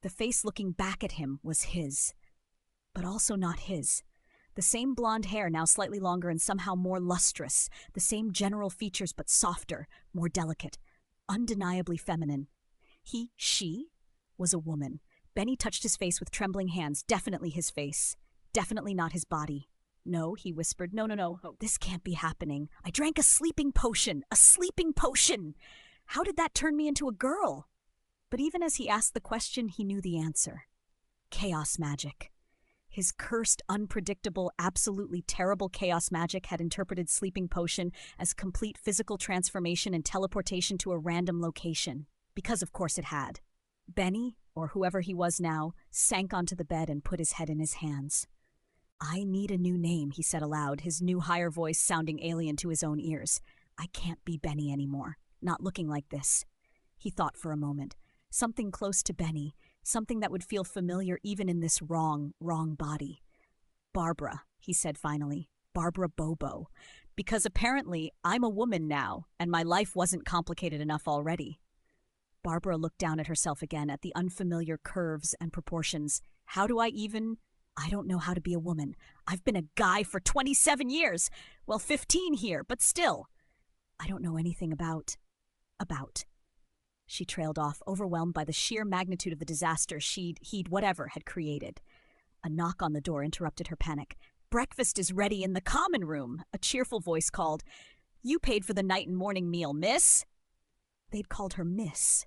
The face looking back at him was his, but also not his. The same blonde hair, now slightly longer and somehow more lustrous. The same general features, but softer, more delicate. Undeniably feminine. She was a woman. Benny touched his face with trembling hands. Definitely his face. Definitely not his body. "No," he whispered. No. This can't be happening. I drank a sleeping potion. A sleeping potion! How did that turn me into a girl? But even as he asked the question, he knew the answer. Chaos magic. His cursed, unpredictable, absolutely terrible chaos magic had interpreted sleeping potion as complete physical transformation and teleportation to a random location. Because of course it had. Benny, or whoever he was now, sank onto the bed and put his head in his hands. "I need a new name," he said aloud, his new higher voice sounding alien to his own ears. "I can't be Benny anymore, not looking like this." He thought for a moment. Something close to Benny, something that would feel familiar even in this wrong body. "Barbara," he said finally. "Barbara Bobo. Because apparently I'm a woman now, and my life wasn't complicated enough already." Barbara looked down at herself again, at the unfamiliar curves and proportions. "How do I don't know how to be a woman. I've been a guy for 27 years. Well, 15 here, but still. I don't know anything about. She trailed off, overwhelmed by the sheer magnitude of the disaster he'd whatever had created. A knock on the door interrupted her panic. "Breakfast is ready in the common room," a cheerful voice called. "You paid for the night and morning meal, miss." They'd called her Miss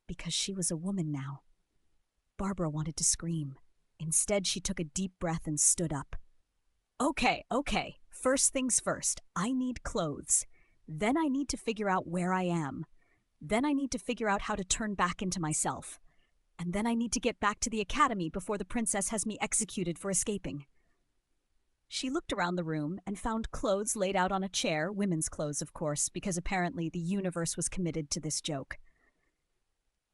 because she was a woman now. Barbara wanted to scream. Instead, she took a deep breath and stood up. Okay. First things first. I need clothes. Then I need to figure out where I am. Then I need to figure out how to turn back into myself. And then I need to get back to the academy before the princess has me executed for escaping." She looked around the room and found clothes laid out on a chair, women's clothes, of course, because apparently the universe was committed to this joke.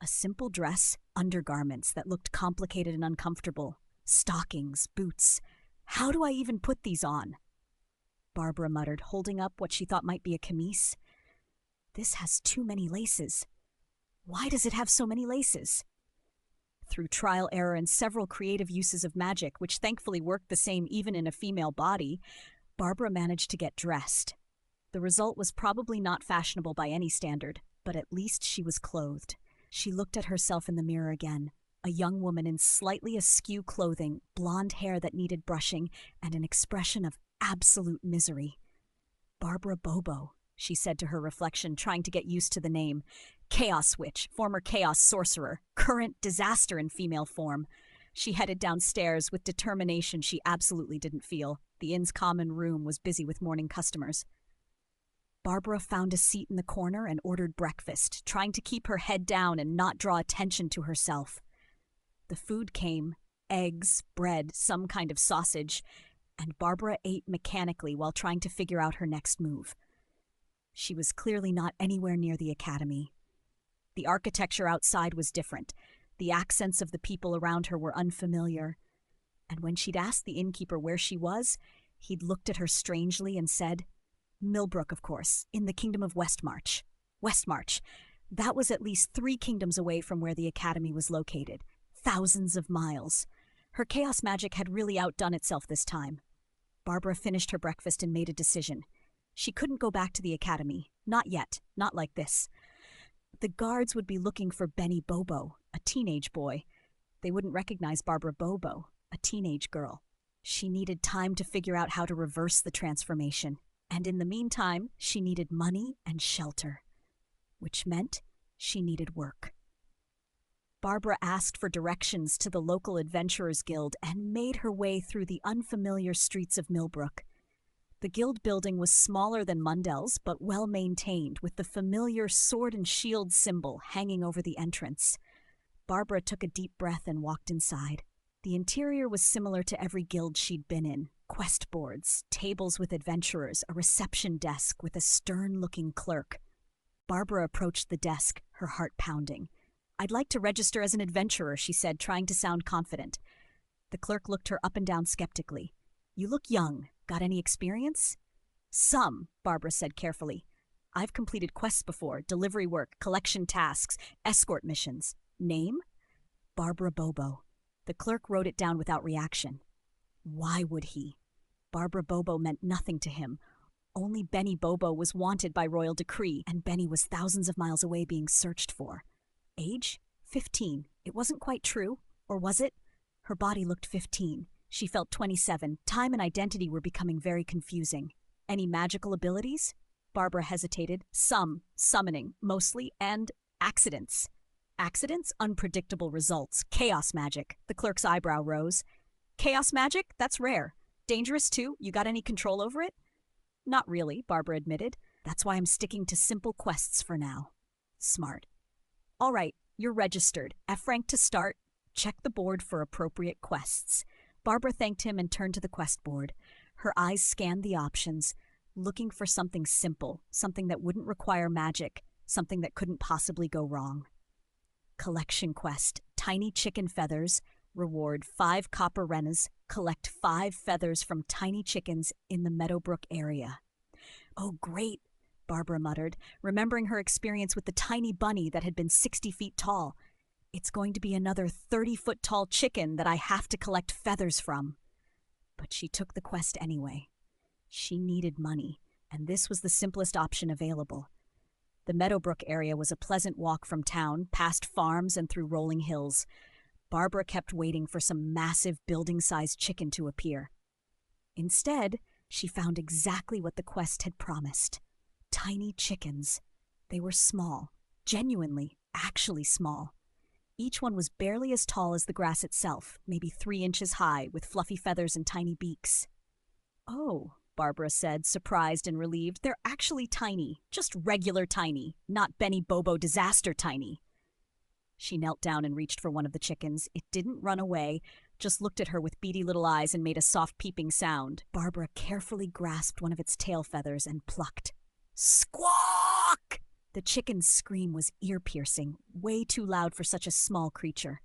A simple dress, undergarments that looked complicated and uncomfortable, stockings, boots. "How do I even put these on?" Barbara muttered, holding up what she thought might be a camise. "This has too many laces. Why does it have so many laces?" Through trial, error, and several creative uses of magic, which thankfully worked the same even in a female body, Barbara managed to get dressed. The result was probably not fashionable by any standard, but at least she was clothed. She looked at herself in the mirror again, a young woman in slightly askew clothing, blonde hair that needed brushing, and an expression of absolute misery. "Barbara Bobo," she said to her reflection, trying to get used to the name. Chaos witch, former chaos sorcerer, current disaster in female form. She headed downstairs with determination she absolutely didn't feel. The inn's common room was busy with morning customers. Barbara found a seat in the corner and ordered breakfast, trying to keep her head down and not draw attention to herself. The food came, eggs, bread, some kind of sausage, and Barbara ate mechanically while trying to figure out her next move. She was clearly not anywhere near the academy. The architecture outside was different. The accents of the people around her were unfamiliar. And when she'd asked the innkeeper where she was, he'd looked at her strangely and said, "Millbrook, of course, in the kingdom of Westmarch." Westmarch. That was at least 3 kingdoms away from where the academy was located. Thousands of miles. Her chaos magic had really outdone itself this time. Barbara finished her breakfast and made a decision. She couldn't go back to the academy. Not yet. Not like this. The guards would be looking for Benny Bobo, a teenage boy. They wouldn't recognize Barbara Bobo, a teenage girl. She needed time to figure out how to reverse the transformation. And in the meantime, she needed money and shelter, which meant she needed work. Barbara asked for directions to the local adventurers guild and made her way through the unfamiliar streets of Millbrook. The guild building was smaller than Mundell's, but well-maintained, with the familiar sword and shield symbol hanging over the entrance. Barbara took a deep breath and walked inside. The interior was similar to every guild she'd been in. Quest boards, tables with adventurers, a reception desk with a stern-looking clerk. Barbara approached the desk, her heart pounding. "I'd like to register as an adventurer," she said, trying to sound confident. The clerk looked her up and down skeptically. "You look young. Got any experience?" "Some," Barbara said carefully. "I've completed quests before, delivery work, collection tasks, escort missions. Name?" "Barbara Bobo." The clerk wrote it down without reaction. Why would he? Barbara Bobo meant nothing to him. Only Benny Bobo was wanted by royal decree, and Benny was thousands of miles away being searched for. Age? 15. It wasn't quite true. Or was it? Her body looked 15. She felt 27. Time and identity were becoming very confusing. Any magical abilities? Barbara hesitated. Some. Summoning, mostly, and accidents. Accidents? Unpredictable results. Chaos magic. The clerk's eyebrow rose. Chaos magic? That's rare. Dangerous too? You got any control over it? Not really, Barbara admitted. That's why I'm sticking to simple quests for now. Smart. All right, You're registered. F rank to start. Check the board for appropriate quests. Barbara thanked him and turned to the quest board. Her eyes scanned the options, looking for something simple, something that wouldn't require magic, something that couldn't possibly go wrong. Collection quest. Tiny chicken feathers. Reward 5 copper rennas. Collect 5 feathers from tiny chickens in the Meadowbrook area. Oh, great, Barbara muttered, remembering her experience with the tiny bunny that had been 60 feet tall. It's going to be another 30-foot-tall chicken that I have to collect feathers from. But she took the quest anyway. She needed money, and this was the simplest option available. The Meadowbrook area was a pleasant walk from town, past farms and through rolling hills. Barbara kept waiting for some massive building-sized chicken to appear. Instead, she found exactly what the quest had promised. Tiny chickens. They were small, genuinely, actually small. Each one was barely as tall as the grass itself, maybe 3 inches high, with fluffy feathers and tiny beaks. Oh, Barbara said, surprised and relieved, they're actually tiny, just regular tiny, not Benny Bobo disaster tiny. She knelt down and reached for one of the chickens. It didn't run away, just looked at her with beady little eyes and made a soft peeping sound. Barbara carefully grasped one of its tail feathers and plucked. Squawk! The chicken's scream was ear-piercing, way too loud for such a small creature.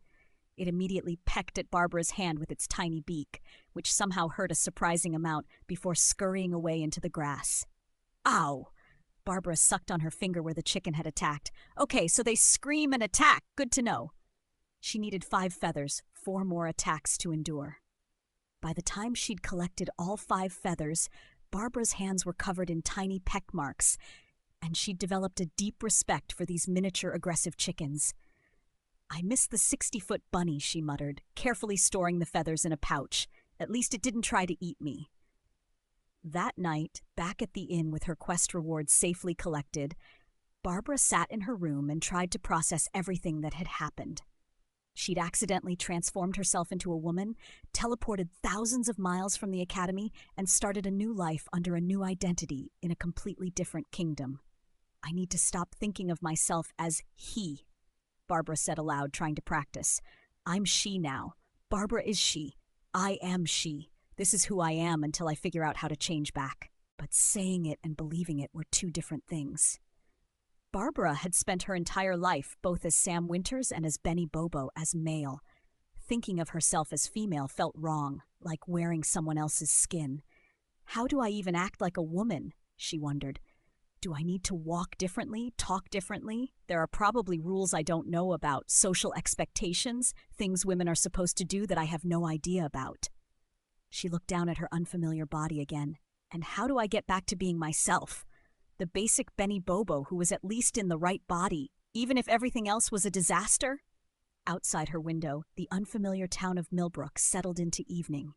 It immediately pecked at Barbara's hand with its tiny beak, which somehow hurt a surprising amount before scurrying away into the grass. Ow! Barbara sucked on her finger where the chicken had attacked. Okay, so they scream and attack. Good to know. She needed 5 feathers, 4 more attacks to endure. By the time she'd collected all 5 feathers, Barbara's hands were covered in tiny peck marks, and she'd developed a deep respect for these miniature aggressive chickens. I miss the 60-foot bunny, she muttered, carefully storing the feathers in a pouch. At least it didn't try to eat me. That night, back at the inn with her quest rewards safely collected, Barbara sat in her room and tried to process everything that had happened. She'd accidentally transformed herself into a woman, teleported thousands of miles from the academy, and started a new life under a new identity in a completely different kingdom. I need to stop thinking of myself as he, Barbara said aloud, trying to practice. I'm she now. Barbara is she. I am she. This is who I am until I figure out how to change back. But saying it and believing it were 2 different things. Barbara had spent her entire life, both as Sam Winters and as Benny Bobo, as male. Thinking of herself as female felt wrong, like wearing someone else's skin. How do I even act like a woman? She wondered. Do I need to walk differently, talk differently? There are probably rules I don't know about, social expectations, things women are supposed to do that I have no idea about. She looked down at her unfamiliar body again. And how do I get back to being myself? The basic Benny Bobo who was at least in the right body, even if everything else was a disaster? Outside her window, the unfamiliar town of Millbrook settled into evening.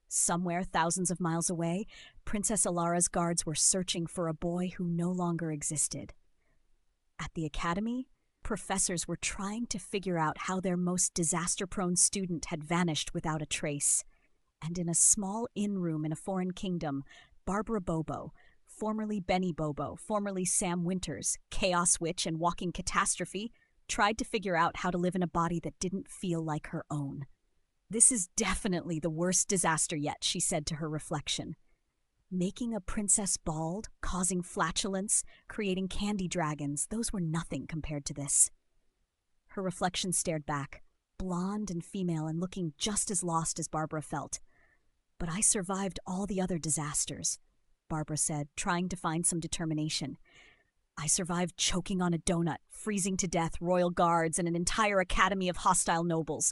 Somewhere thousands of miles away, Princess Alara's guards were searching for a boy who no longer existed. At the academy, professors were trying to figure out how their most disaster-prone student had vanished without a trace. And in a small inn room in a foreign kingdom, Barbara Bobo, formerly Benny Bobo, formerly Sam Winters, Chaos Witch and Walking Catastrophe, tried to figure out how to live in a body that didn't feel like her own. This is definitely the worst disaster yet, she said to her reflection. Making a princess bald, causing flatulence, creating candy dragons, those were nothing compared to this. Her reflection stared back, blonde and female and looking just as lost as Barbara felt. But I survived all the other disasters, Barbara said, trying to find some determination. I survived choking on a donut, freezing to death royal guards, and an entire academy of hostile nobles.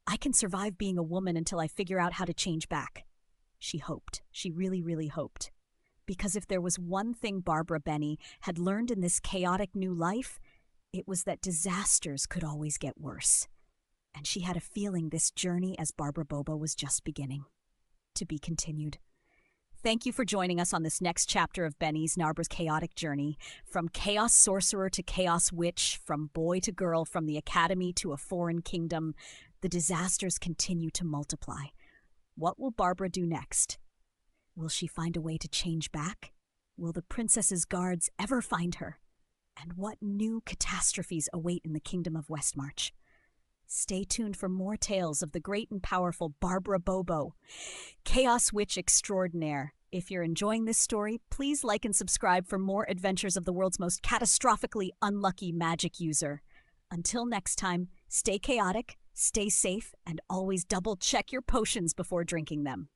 I can survive being a woman until I figure out how to change back. She hoped. She really, really hoped. Because if there was one thing Barbara Benny had learned in this chaotic new life, it was that disasters could always get worse. And she had a feeling this journey as Barbara Bobo was just beginning. To be continued. Thank you for joining us on this next chapter of Benny's Narbra's chaotic journey. From chaos sorcerer to chaos witch, from boy to girl, from the academy to a foreign kingdom, the disasters continue to multiply. What will Barbara do next? Will she find a way to change back? Will the princess's guards ever find her? And what new catastrophes await in the kingdom of Westmarch? Stay tuned for more tales of the great and powerful Barbara Bobo, Chaos Witch Extraordinaire. If you're enjoying this story, please like and subscribe for more adventures of the world's most catastrophically unlucky magic user. Until next time, stay chaotic, stay safe, and always double-check your potions before drinking them.